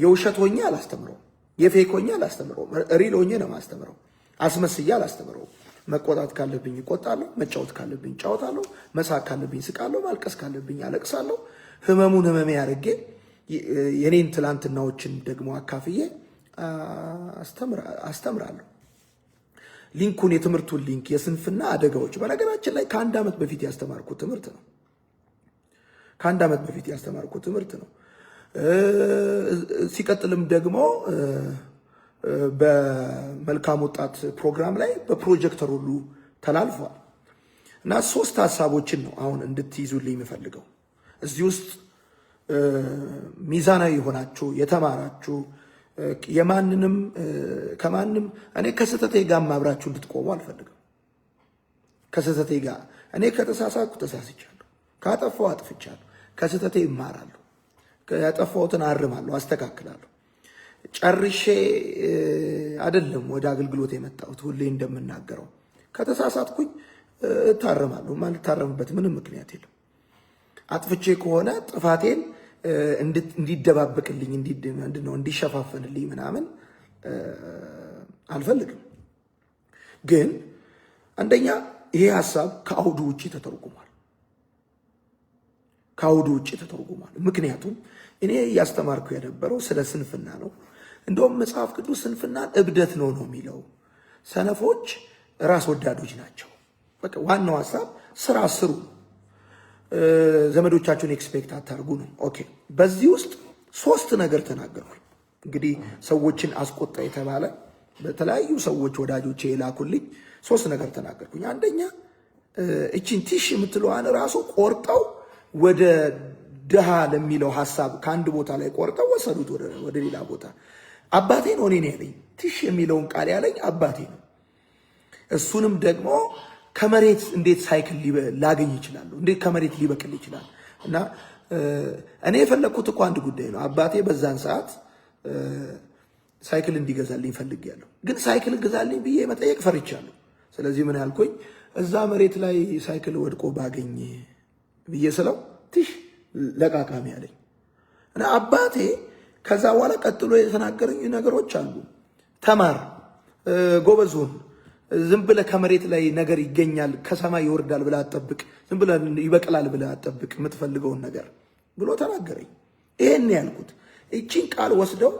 የውሸት ሆኜ አላስተምረው፣ የፌክ ሆኜ አላስተምረው፣ ሪል ሆኜ ነው ማስተምረው። አስመስዬ አላስተምረው። መቆጣት ካለብኝ እቆጣለሁ፣ መጫወት ካለብኝ እጫወታለሁ፣ መሳቅ ካለብኝ ስቃለሁ፣ ማልቀስ ካለብኝ አለቅሳለሁ። ህመሙን ህመሜ አድርጌ የኔን ትላንትናዎችን ደግሞ አካፍዬ አስተምራለሁ። ሊንኩን የትምህርቱን ሊንክ የስንፍና አደጋዎች በነገራችን ላይ ከአንድ ዓመት በፊት ያስተማርኩት ትምህርት ነው። ሲቀጥልም ደግሞ በመልካም ወጣት ፕሮግራም ላይ በፕሮጀክተር ሁሉ ተላልፏል እና 3 ሀሳቦችን ነው አሁን እንድትይዙልኝ የምፈልገው። እዚህ ውስጥ ሚዛናዊ የሆናችሁ የተማራችሁ ከማንም እኔ ከስህተቴ ጋር አብራችሁ እንድትቆሙ አልፈልግም። ከስህተቴ ጋር እኔ ከተሳሳትኩ ተሳስቻለሁ፣ ካጠፋው አጥፍቻለሁ። ከስህተቴ እማራለሁ፣ ያጠፋሁትን አርማለሁ፣ አስተካክላለሁ። ጨርሼ አይደለም ወደ አገልግሎት የመጣሁት። ሁሌ እንደምናገረው ከተሳሳትኩኝ እታረማለሁ። ማልታረምበት ምንም ምክንያት የለም። አጥፍቼ ከሆነ ጥፋቴን እንዲደባበቅልኝ እንዲሸፋፈንልኝ ምናምን አልፈልግም። ግን አንደኛ ይሄ ሐሳብ ከአውዱ ውጪ ተተርጉሟል። ምክንያቱም እኔ እያስተማርኩ የነበረው ስለ ስንፍና ነው። እንደውም መጽሐፍ ቅዱስ ስንፍናን እብደት ነው የሚለው። ሰነፎች ራስ ወዳዶች ናቸው። በቃ ዋናው ሐሳብ ስራ ስሩ። ዘመዶቻችሁን ኤክስፔክት አታርጉ ነው። ኦኬ በዚህ ውስጥ 3 ነገር ተናገርኩኝ። እንግዲህ ሰዎችን አስቆጣ የተባለ በተለያዩ ሰዎች ወዳጆቼ የላኩልኝ 3 ነገር ተናገርኩኝ። አንደኛ እቺን ቲሽ የምትለዋን ራሱ ቆርጠው ወደ ድሃ ለሚለው ሐሳብ ከአንድ ቦታ ላይ ቆርጠው ወሰዱት ወደ ሌላ ቦታ። አባቴ ነው እኔ ያለኝ ቲሽ የሚለውን ቃል ያለኝ አባቴ ነው። እሱንም ደግሞ ከመሬት እንዴት ሳይክል ላገኝ ይችላል? እንዴት ከመሬት ሊበቅል ይችላል? እና እኔ የፈለግኩት እኮ አንድ ጉዳይ ነው። አባቴ በዛን ሰዓት ሳይክል እንዲገዛልኝ ፈልጌያለሁ፣ ግን ሳይክል ግዛልኝ ብዬ መጠየቅ ፈርቻለሁ። ስለዚህ ምን ያልኩኝ እዛ መሬት ላይ ሳይክል ወድቆ ባገኝ ብዬ ስለው ትሽ ለቃቃሚ ያለኝ እና አባቴ ከዛ በኋላ ቀጥሎ የተናገረኝ ነገሮች አሉ። ተማር፣ ጎበዝ ሁን፣ ዝም ብለህ ከመሬት ላይ ነገር ይገኛል ከሰማይ ይወርዳል ብለህ አትጠብቅ፣ ዝም ብለህ ይበቅላል ብለህ አትጠብቅ የምትፈልገውን ነገር ብሎ ተናገረኝ። ይሄን ያልኩት እቺን ቃል ወስደው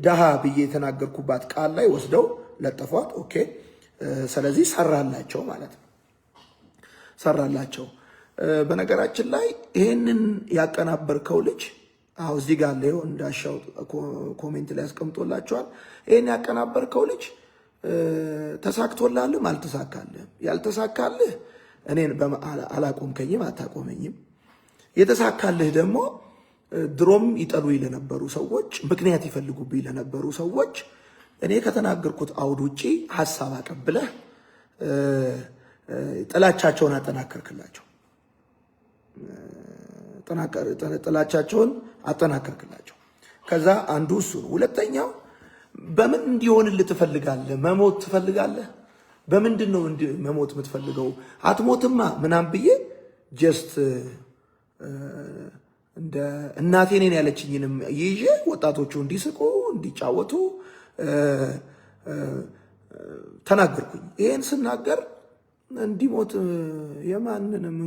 ደሃ ብዬ የተናገርኩባት ቃል ላይ ወስደው ለጠፏት። ኦኬ ስለዚህ ሰራላቸው ማለት ነው። ሰራላቸው። በነገራችን ላይ ይሄንን ያቀናበርከው ልጅ አው እዚህ ጋር ላይ እንዳሻው ኮሜንት ላይ አስቀምጦላችኋል። ይሄን ያቀናበርከው ልጅ ተሳክቶልህም አልተሳካልህም። ያልተሳካልህ እኔን አላቆምከኝም፣ አታቆመኝም። የተሳካልህ ደግሞ ድሮም ይጠሉኝ ለነበሩ ሰዎች፣ ምክንያት ይፈልጉብኝ ለነበሩ ሰዎች እኔ ከተናገርኩት አውድ ውጪ ሐሳብ አቀብለህ ጥላቻቸውን አጠናከርክላቸው። ጥላቻቸውን አጠናከርክላቸው። ከዛ አንዱ እሱ ነው። ሁለተኛው በምን እንዲሆንልህ ትፈልጋለህ? መሞት ትፈልጋለህ? በምንድን ነው መሞት የምትፈልገው? አትሞትማ ምናምን ብዬ ጀስት እንደ እናቴ ነን ያለችኝንም ይዤ ወጣቶቹ እንዲስቁ እንዲጫወቱ ተናገርኩኝ። ይሄን ስናገር እንዲሞት የማንንም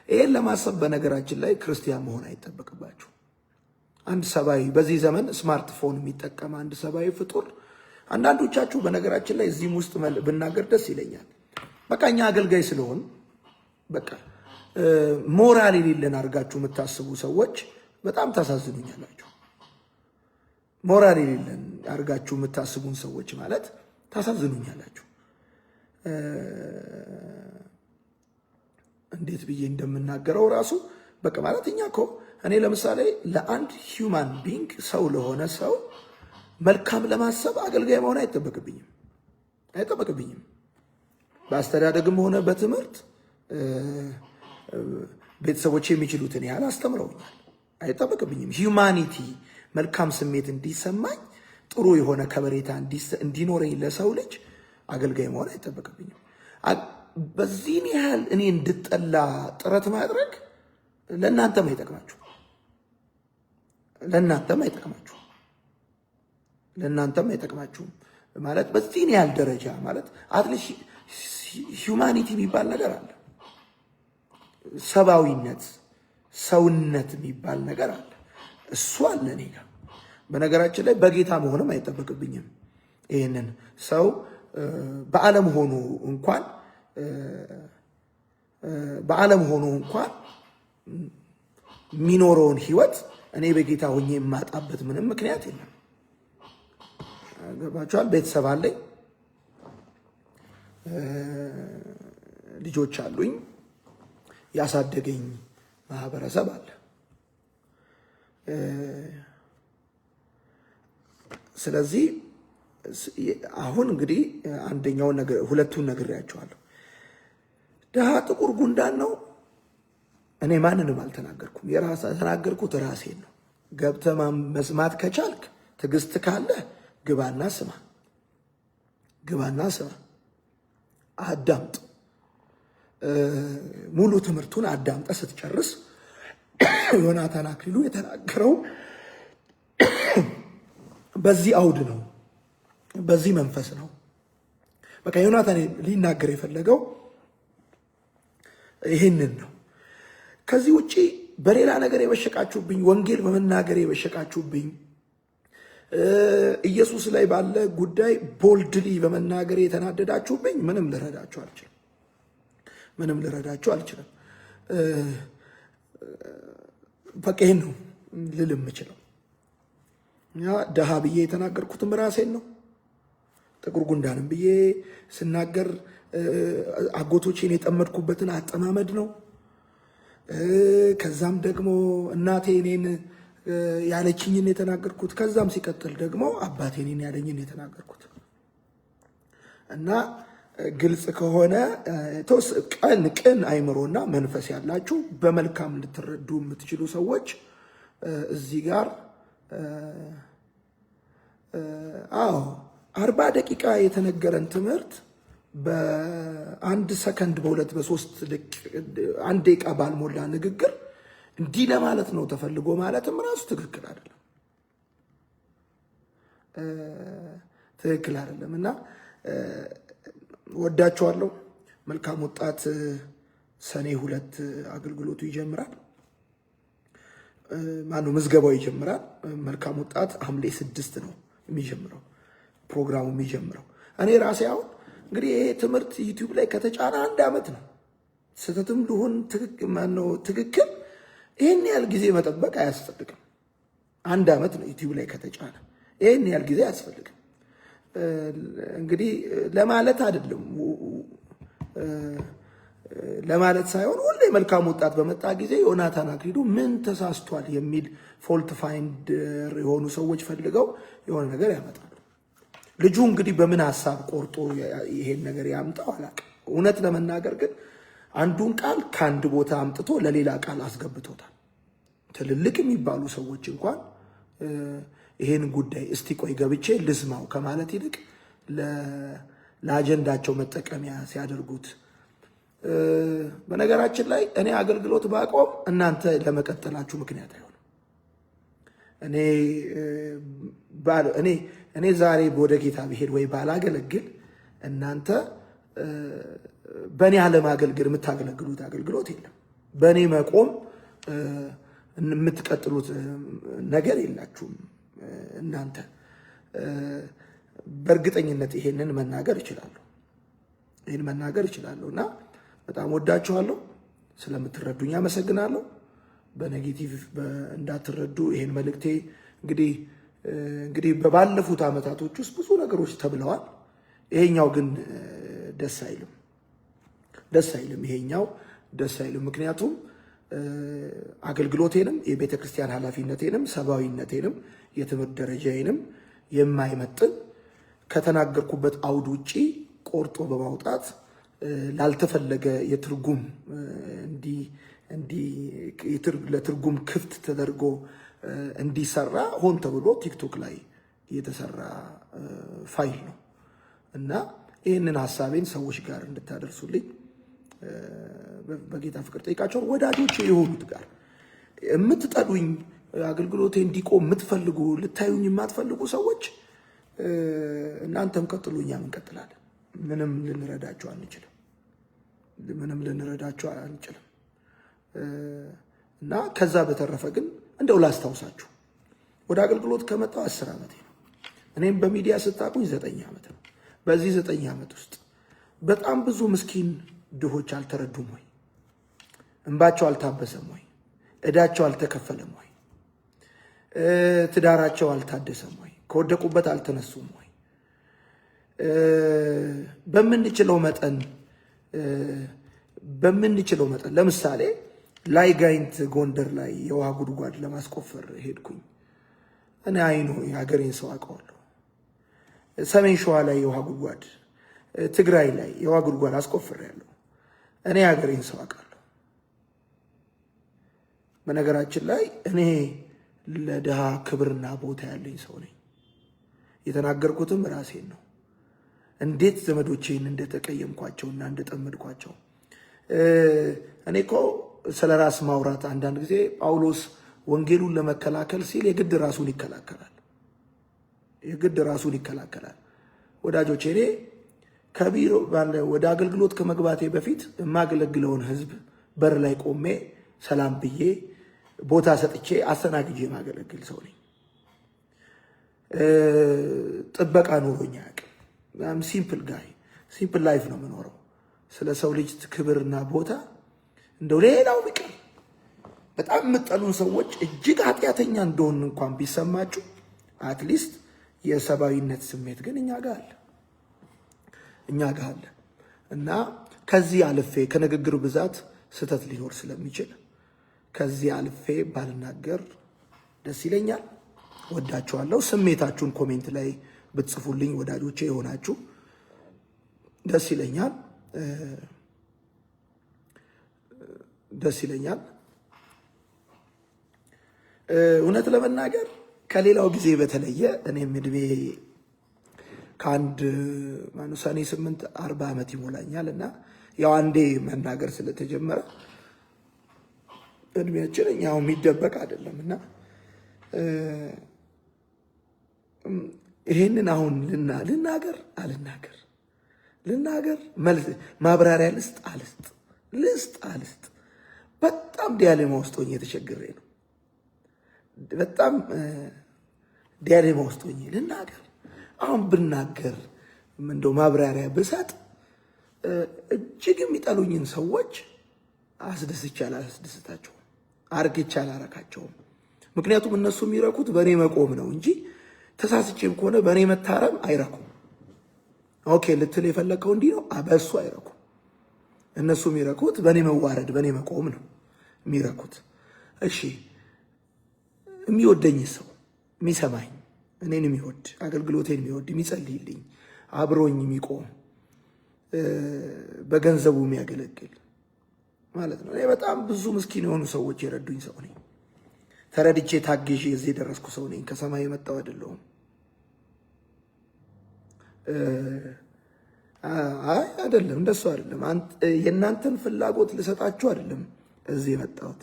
ይሄን ለማሰብ በነገራችን ላይ ክርስቲያን መሆን አይጠበቅባችሁ። አንድ ሰባዊ በዚህ ዘመን ስማርትፎን የሚጠቀም አንድ ሰባዊ ፍጡር፣ አንዳንዶቻችሁ በነገራችን ላይ እዚህም ውስጥ ብናገር ደስ ይለኛል። በቃ እኛ አገልጋይ ስለሆን በቃ ሞራል የሌለን አድርጋችሁ የምታስቡ ሰዎች በጣም ታሳዝኑኛላችሁ። ሞራል የሌለን አድርጋችሁ የምታስቡን ሰዎች ማለት ታሳዝኑኛላችሁ። እንዴት ብዬ እንደምናገረው ራሱ በቃ ማለት እኛ እኮ እኔ ለምሳሌ ለአንድ ሂውማን ቢንግ ሰው ለሆነ ሰው መልካም ለማሰብ አገልጋይ መሆን አይጠበቅብኝም። በአስተዳደግም ሆነ በትምህርት ቤተሰቦች የሚችሉትን ያህል አስተምረውኛል። አይጠበቅብኝም። ሂውማኒቲ መልካም ስሜት እንዲሰማኝ ጥሩ የሆነ ከበሬታ እንዲኖረኝ ለሰው ልጅ አገልጋይ መሆን አይጠበቅብኝም። በዚህን ያህል እኔ እንድጠላ ጥረት ማድረግ ለእናንተም አይጠቅማችሁም ማለት በዚህን ያህል ደረጃ ማለት አትሊስት ሂውማኒቲ የሚባል ነገር አለ። ሰብአዊነት፣ ሰውነት የሚባል ነገር አለ። እሱ አለ እኔ ጋር። በነገራችን ላይ በጌታ መሆንም አይጠበቅብኝም። ይህንን ሰው በዓለም ሆኖ እንኳን የሚኖረውን ህይወት እኔ በጌታ ሆኜ የማጣበት ምንም ምክንያት የለም። ገባችኋል? ቤተሰብ አለኝ፣ ልጆች አሉኝ፣ ያሳደገኝ ማህበረሰብ አለ። ስለዚህ አሁን እንግዲህ አንደኛውን ነገር ሁለቱን ነግሬያቸዋለሁ። ድሃ ጥቁር ጉንዳን ነው። እኔ ማንንም አልተናገርኩም። የተናገርኩት ራሴን ነው። ገብተህ መስማት ከቻልክ ትዕግስት ካለ ግባና ስማ፣ አዳምጥ። ሙሉ ትምህርቱን አዳምጠ ስትጨርስ ዮናታን አክሊሉ የተናገረው በዚህ አውድ ነው፣ በዚህ መንፈስ ነው። በቃ ዮናታን ሊናገር የፈለገው ይህንን ነው። ከዚህ ውጪ በሌላ ነገር የበሸቃችሁብኝ፣ ወንጌል በመናገር የበሸቃችሁብኝ፣ ኢየሱስ ላይ ባለ ጉዳይ ቦልድሊ በመናገር የተናደዳችሁብኝ ምንም ልረዳችሁ አልችልም። ምንም ልረዳችሁ አልችልም። በቃ ይሄን ነው ልል የምችለው። ደሃ ብዬ የተናገርኩትም ራሴን ነው። ጥቁር ጉንዳንም ብዬ ስናገር አጎቶቼን የጠመድኩበትን አጠማመድ ነው። ከዛም ደግሞ እናቴ እኔን ያለችኝን የተናገርኩት። ከዛም ሲቀጥል ደግሞ አባቴ እኔን ያለኝን የተናገርኩት እና ግልጽ ከሆነ ቅን አይምሮና መንፈስ ያላችሁ በመልካም ልትረዱ የምትችሉ ሰዎች እዚህ ጋር 40 ደቂቃ የተነገረን ትምህርት በአንድ ሰከንድ በሁለት በሶስት አንድ ደቂቃ ባልሞላ ንግግር እንዲህ ለማለት ነው ተፈልጎ ማለትም ራሱ ትክክል አይደለም እና ወዳችኋለሁ። መልካም ወጣት ሰኔ 2 አገልግሎቱ ይጀምራል። ማነው ምዝገባው ይጀምራል። መልካም ወጣት ሐምሌ 6 ነው የሚጀምረው ፕሮግራሙ የሚጀምረው። እኔ ራሴ አሁን እንግዲህ ይሄ ትምህርት ዩቲዩብ ላይ ከተጫነ 1 ዓመት ነው። ስህተትም ልሁን ትክክል ይህን ያህል ጊዜ መጠበቅ አያስፈልግም። 1 ዓመት ነው ዩቲዩብ ላይ ከተጫነ። ይህን ያህል ጊዜ አያስፈልግም። እንግዲህ ለማለት አይደለም ለማለት ሳይሆን ሁሌ መልካም ወጣት በመጣ ጊዜ ዮናታን አክሊሉ ምን ተሳስቷል የሚል ፎልት ፋይንደር የሆኑ ሰዎች ፈልገው የሆነ ነገር ያመጣሉ። ልጁ እንግዲህ በምን ሐሳብ ቆርጦ ይሄን ነገር ያምጣው አላውቅም። እውነት ለመናገር ግን አንዱን ቃል ከአንድ ቦታ አምጥቶ ለሌላ ቃል አስገብቶታል። ትልልቅ የሚባሉ ሰዎች እንኳን ይሄን ጉዳይ እስቲ ቆይ ገብቼ ልስማው ከማለት ይልቅ ለአጀንዳቸው መጠቀሚያ ሲያደርጉት፣ በነገራችን ላይ እኔ አገልግሎት ባቆም እናንተ ለመቀጠላችሁ ምክንያት አይሆንም። እኔ ዛሬ ወደ ጌታ ብሄድ ወይ ባላገለግል እናንተ በእኔ አለማገልገል የምታገለግሉት አገልግሎት የለም። በእኔ መቆም የምትቀጥሉት ነገር የላችሁም። እናንተ በእርግጠኝነት ይሄንን መናገር እችላለሁ እና በጣም ወዳችኋለሁ። ስለምትረዱኝ አመሰግናለሁ። በኔጌቲቭ እንዳትረዱ ይሄን መልእክቴ እንግዲህ በባለፉት ዓመታቶች ውስጥ ብዙ ነገሮች ተብለዋል። ይሄኛው ግን ደስ አይልም። ይሄኛው ደስ አይልም። ምክንያቱም አገልግሎቴንም የቤተ ክርስቲያን ኃላፊነቴንም ሰብአዊነቴንም የትምህርት ደረጃዬንም የማይመጥን ከተናገርኩበት አውድ ውጪ ቆርጦ በማውጣት ላልተፈለገ የትርጉም ለትርጉም ክፍት ተደርጎ እንዲሰራ ሆን ተብሎ ቲክቶክ ላይ የተሰራ ፋይል ነው እና ይህንን ሐሳቤን ሰዎች ጋር እንድታደርሱልኝ በጌታ ፍቅር ጠይቃቸው። ወዳጆቼ የሆኑት ጋር የምትጠሉኝ አገልግሎቴ እንዲቆም የምትፈልጉ ልታዩኝ የማትፈልጉ ሰዎች እናንተም ቀጥሉ፣ እኛም እንቀጥላለን። ምንም ልንረዳቸው አንችልም እና ከዛ በተረፈ ግን እንደው ላስታውሳችሁ ወደ አገልግሎት ከመጣው 10 ዓመቴ ነው። እኔም በሚዲያ ስታቁኝ 9 ዓመት ነው። በዚህ 9 ዓመት ውስጥ በጣም ብዙ ምስኪን ድሆች አልተረዱም ወይ? እንባቸው አልታበሰም ወይ? እዳቸው አልተከፈለም ወይ? ትዳራቸው አልታደሰም ወይ? ከወደቁበት አልተነሱም ወይ? በምንችለው መጠን ለምሳሌ ላይ ጋይንት ጎንደር ላይ የውሃ ጉድጓድ ለማስቆፈር ሄድኩኝ። እኔ አይኑ የሀገሬን ሰው አውቀዋለሁ። ሰሜን ሸዋ ላይ የውሃ ጉድጓድ፣ ትግራይ ላይ የውሃ ጉድጓድ አስቆፍሬያለሁ። እኔ የሀገሬን ሰው አውቃለሁ። በነገራችን ላይ እኔ ለድሃ ክብርና ቦታ ያለኝ ሰው ነኝ። የተናገርኩትም ራሴን ነው። እንዴት ዘመዶቼን እንደተቀየምኳቸውና እንደጠመድኳቸው። እኔ እኮ ስለ ራስ ማውራት አንዳንድ ጊዜ ጳውሎስ ወንጌሉን ለመከላከል ሲል የግድ ራሱን ይከላከላል። ወዳጆቼ እኔ ከቢሮ ወደ አገልግሎት ከመግባቴ በፊት የማገለግለውን ሕዝብ በር ላይ ቆሜ ሰላም ብዬ ቦታ ሰጥቼ አስተናግጄ የማገለግል ሰው ነኝ። ጥበቃ ኑሮኛ አያውቅም። ሲምፕል ላይፍ ነው የምኖረው። ስለ ሰው ልጅ ክብርና ቦታ እንደው ሌላው ቢቀር በጣም የምትጠሉን ሰዎች እጅግ ኃጢአተኛ እንደሆን እንኳን ቢሰማችሁ አትሊስት የሰብአዊነት ስሜት ግን እኛ ጋር አለ እና ከዚህ አልፌ ከንግግር ብዛት ስህተት ሊኖር ስለሚችል ከዚህ አልፌ ባልናገር ደስ ይለኛል። ወዳችኋለሁ። ስሜታችሁን ኮሜንት ላይ ብትጽፉልኝ ወዳጆቼ የሆናችሁ ደስ ይለኛል። እውነት ለመናገር ከሌላው ጊዜ በተለየ እኔም እድሜ ከአንድ ሰኔ 8 40 ዓመት ይሞላኛል እና ያው አንዴ መናገር ስለተጀመረ እድሜያችን እኛው የሚደበቅ አይደለም እና ይሄንን አሁን ልናገር መልስ ማብራሪያ ልስጥ በጣም ዲያሌማ ውስጥ ሆኜ የተቸገረ ነው። በጣም ዲያሌማ ውስጥ ሆኜ ልናገር አሁን ብናገር እንደው ማብራሪያ ብሰጥ እጅግ የሚጠሉኝን ሰዎች አስደስቻለሁ አላስደስታቸውም፣ አርግቻለሁ አላረካቸውም። ምክንያቱም እነሱ የሚረኩት በእኔ መቆም ነው እንጂ ተሳስቼም ከሆነ በእኔ መታረም አይረኩም። ኦኬ ልትል የፈለከው እንዲህ ነው፣ በእሱ አይረኩም። እነሱ የሚረኩት በእኔ መዋረድ በእኔ መቆም ነው የሚረኩት። እሺ የሚወደኝ ሰው የሚሰማኝ እኔን የሚወድ አገልግሎቴን የሚወድ የሚጸልይልኝ አብሮኝ የሚቆም በገንዘቡ የሚያገለግል ማለት ነው። እኔ በጣም ብዙ ምስኪን የሆኑ ሰዎች የረዱኝ ሰው ነኝ። ተረድቼ ታግዤ እዚህ የደረስኩ ሰው ነኝ። ከሰማይ የመጣው አይደለሁም። አይደለም እንደሱ አይደለም። የእናንተን ፍላጎት ልሰጣችሁ አይደለም እዚህ የመጣሁት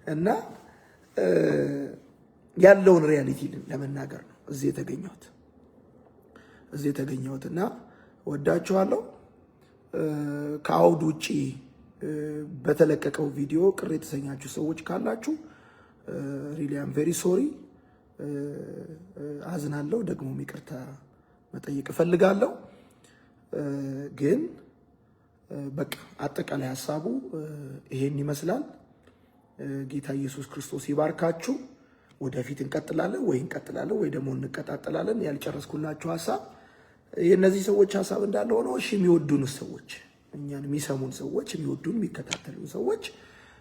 እና ያለውን ሪያሊቲ ለመናገር ነው እዚህ የተገኘሁት እና ወዳችኋለሁ። ከአውድ ውጪ በተለቀቀው ቪዲዮ ቅር የተሰኛችሁ ሰዎች ካላችሁ ሪሊ አም ቬሪ ሶሪ፣ አዝናለሁ። ደግሞ ይቅርታ መጠየቅ እፈልጋለሁ። ግን በቃ አጠቃላይ ሐሳቡ ይሄን ይመስላል። ጌታ ኢየሱስ ክርስቶስ ይባርካችሁ። ወደፊት እንቀጥላለን ወይ ደግሞ እንቀጣጠላለን። ያልጨረስኩላችሁ ሐሳብ የእነዚህ ሰዎች ሐሳብ እንዳለ ሆኖ እሺ የሚወዱን ሰዎች እኛን የሚሰሙን ሰዎች የሚወዱን የሚከታተሉን ሰዎች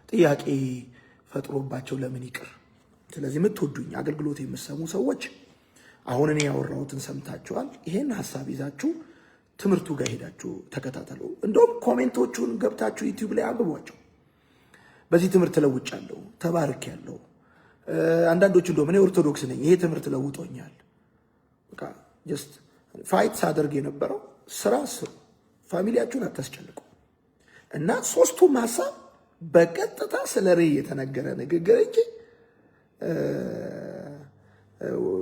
ጥያቄ ፈጥሮባቸው ለምን ይቅር። ስለዚህ የምትወዱኝ አገልግሎት የምትሰሙ ሰዎች አሁን እኔ ያወራሁትን ሰምታችኋል። ይሄን ሐሳብ ይዛችሁ ትምህርቱ ጋር ሄዳችሁ ተከታተሉ። እንደውም ኮሜንቶቹን ገብታችሁ ዩቲዩብ ላይ አንብቧቸው። በዚህ ትምህርት ተለውጫለሁ፣ ተባርኬያለሁ። አንዳንዶቹ እንደውም እኔ ኦርቶዶክስ ነኝ ይሄ ትምህርት ለውጦኛል። በቃ ጀስት ፋይት ሳደርግ የነበረው ስራ ስሩ፣ ፋሚሊያችሁን አታስጨንቁ እና ሶስቱም ሐሳብ በቀጥታ ስለ ሬ የተነገረ ንግግር እንጂ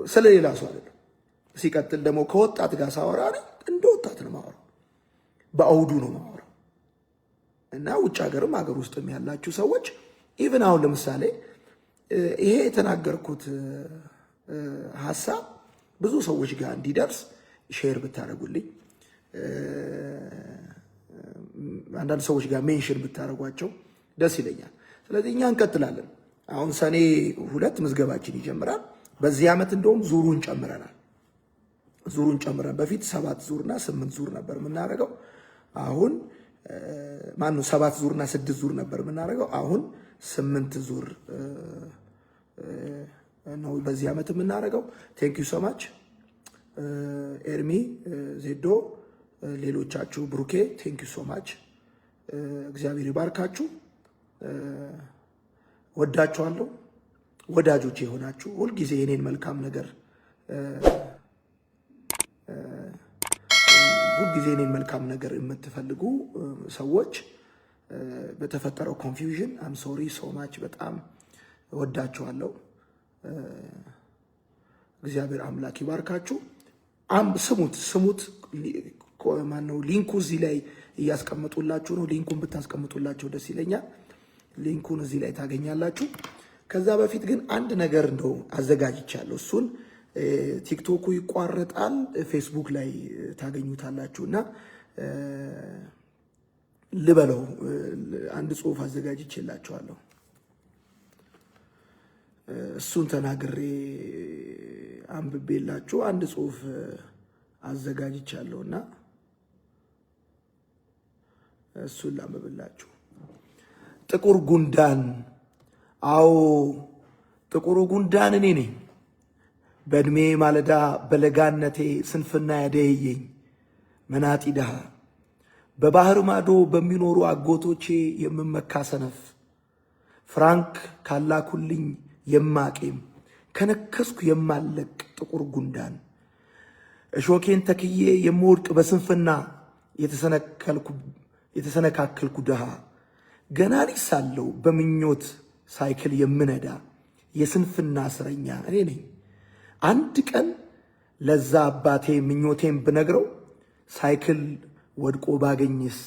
ስለ ሌላ ሰው አይደለም። ሲቀጥል ደግሞ ከወጣት ጋር ሳወራ እንደ ወጣት ነው ማወራው፣ በአውዱ ነው ማወራው እና ውጭ ሀገርም ሀገር ውስጥም ያላችሁ ሰዎች ኢቭን አሁን ለምሳሌ ይሄ የተናገርኩት ሐሳብ ብዙ ሰዎች ጋር እንዲደርስ ሼር ብታደርጉልኝ፣ አንዳንድ ሰዎች ጋር ሜንሽን ብታደርጓቸው ደስ ይለኛል። ስለዚህ እኛ እንቀጥላለን። አሁን ሰኔ 2 ምዝገባችን ይጀምራል። በዚህ ዓመት እንደውም ዙሩን ጨምረናል። በፊት 7 ዙርና 8 ዙር ነበር የምናደርገው። አሁን 7 ዙርና 6 ዙር ነበር የምናደርገው። አሁን 8 ዙር ነው በዚህ ዓመት የምናደርገው። ቴንክ ዩ ሶ ማች ኤርሚ፣ ዜዶ፣ ሌሎቻችሁ ብሩኬ ቴንክ ዩ ሶ ማች። እግዚአብሔር ይባርካችሁ። ወዳችኋለሁ። ወዳጆቼ የሆናችሁ ሁልጊዜ የኔን መልካም ነገር የምትፈልጉ ሰዎች በተፈጠረው ኮንፊውዥን አም ሶሪ ሶ ማች። በጣም ወዳችኋለሁ። እግዚአብሔር አምላክ ይባርካችሁ። ስሙት። ማነው ሊንኩ እዚህ ላይ እያስቀምጡላችሁ ነው። ሊንኩን ብታስቀምጡላቸው ደስ ይለኛል። ሊንኩን እዚህ ላይ ታገኛላችሁ። ከዛ በፊት ግን አንድ ነገር እንደው አዘጋጅቻለሁ። እሱን ቲክቶኩ ይቋረጣል፣ ፌስቡክ ላይ ታገኙታላችሁ እና ልበለው አንድ ጽሁፍ አዘጋጅቼላችኋለሁ። እሱን ተናግሬ አንብቤላችሁ አንድ ጽሁፍ አዘጋጅቻለሁና እሱን ላንብብላችሁ። ጥቁር ጉንዳን። አዎ ጥቁሩ ጉንዳን እኔ ነኝ። በእድሜ ማለዳ በለጋነቴ ስንፍና ያደየኝ መናጢ ድሃ፣ በባህር ማዶ በሚኖሩ አጎቶቼ የምመካ ሰነፍ፣ ፍራንክ ካላኩልኝ የማቄም ከነከስኩ የማለቅ ጥቁር ጉንዳን፣ እሾኬን ተክዬ የምወድቅ በስንፍና የተሰነካከልኩ ድሃ፣ ገና ልጅ ሳለሁ በምኞት ሳይክል የምነዳ የስንፍና እስረኛ እኔ ነኝ። አንድ ቀን ለዛ አባቴ ምኞቴን ብነግረው ሳይክል ወድቆ ባገኝስ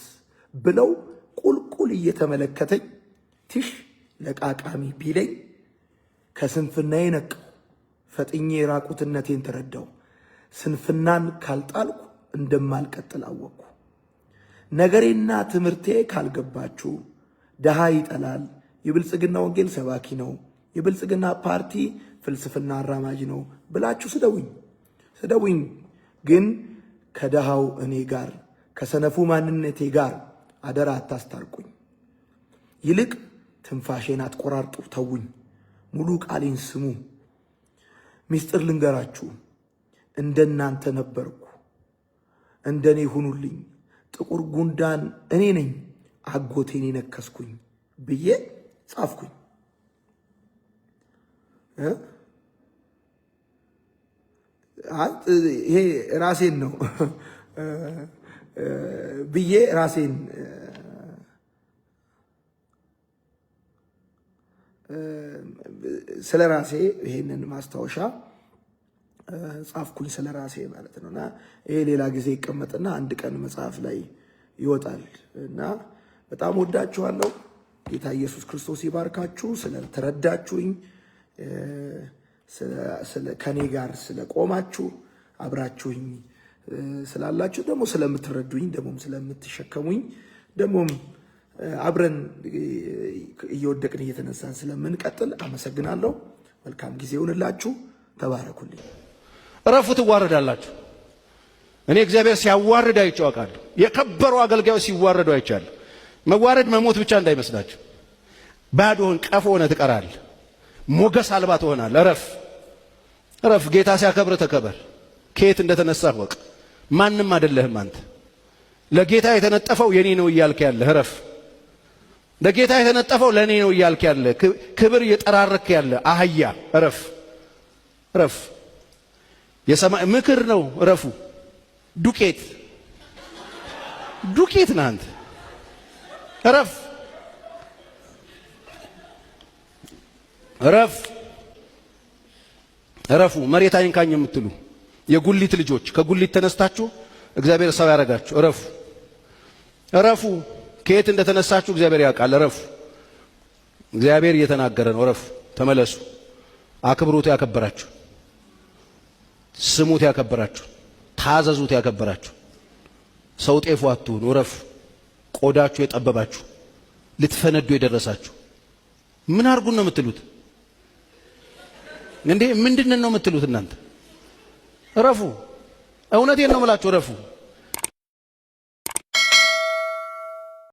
ብለው ቁልቁል እየተመለከተኝ ትሽ ለቃቃሚ ቢለኝ ከስንፍናዬ ነቃው፣ ፈጥኜ ራቁትነቴን ተረዳው። ስንፍናን ካልጣልኩ እንደማልቀጥል አወቅኩ። ነገሬና ትምህርቴ ካልገባችሁ ድሃ ይጠላል፣ የብልጽግና ወንጌል ሰባኪ ነው፣ የብልጽግና ፓርቲ ፍልስፍና አራማጅ ነው ብላችሁ ስደውኝ፣ ግን ከድሃው እኔ ጋር ከሰነፉ ማንነቴ ጋር አደራ አታስታርቁኝ። ይልቅ ትንፋሼን አትቆራርጡ፣ ተውኝ፣ ሙሉ ቃሌን ስሙ። ሚስጥር ልንገራችሁ፣ እንደናንተ ነበርኩ፣ እንደኔ ሁኑልኝ። ጥቁር ጉንዳን እኔ ነኝ፣ አጎቴን የነከስኩኝ ብዬ ጻፍኩኝ። ይሄ ራሴን ነው ብዬ ራሴን ስለ ራሴ ይሄንን ማስታወሻ ጻፍኩኝ፣ ስለ ራሴ ማለት ነውና ይሄ ሌላ ጊዜ ይቀመጥና አንድ ቀን መጽሐፍ ላይ ይወጣል። እና በጣም ወዳችኋለሁ። ጌታ ኢየሱስ ክርስቶስ ይባርካችሁ። ስለተረዳችሁኝ፣ ከኔ ጋር ስለቆማችሁ፣ አብራችሁኝ ስላላችሁ፣ ደግሞ ስለምትረዱኝ፣ ደግሞም ስለምትሸከሙኝ፣ ደግሞም አብረን እየወደቅን እየተነሳን ስለምንቀጥል አመሰግናለሁ። መልካም ጊዜ ይሁንላችሁ። ተባረኩልኝ። እረፉ፣ ትዋረዳላችሁ። እኔ እግዚአብሔር ሲያዋርድ አይቼ አውቃለሁ። የከበሩ አገልጋዮች ሲዋረዱ አይቻለሁ። መዋረድ መሞት ብቻ እንዳይመስላችሁ። ባዶህን ቀፎ ሆነህ ትቀራለህ። ሞገስ አልባ ትሆናለህ። እረፍ። ጌታ ሲያከብር ተከበር። ከየት እንደተነሳህ ወቅ። ማንም አይደለህም አንተ። ለጌታ የተነጠፈው የኔ ነው እያልክ ያለ እረፍ። ለጌታ የተነጠፈው ለኔ ነው እያልክ ያለ ክብር እየጠራረክ ያለ አህያ እረፍ። የሰማይ ምክር ነው። እረፉ። ዱቄት ነህ አንተ። እረፉ። መሬት አይንካኝ የምትሉ የጉሊት ልጆች ከጉሊት ተነስታችሁ እግዚአብሔር ሰው ያረጋችሁ እረፉ። ከየት እንደተነሳችሁ እግዚአብሔር ያውቃል። እረፉ። እግዚአብሔር እየተናገረ ነው። እረፉ። ተመለሱ። አክብሩት፣ ያከበራችሁ። ስሙት፣ ያከበራችሁ። ታዘዙት፣ ያከበራችሁ። ሰው ጤፉ አትሁኑ። እረፉ። ቆዳችሁ የጠበባችሁ ልትፈነዱ የደረሳችሁ ምን አርጉን ነው የምትሉት እንዴ? ምንድነው ነው የምትሉት እናንተ? እረፉ። እውነቴን ነው የምላችሁ። እረፉ።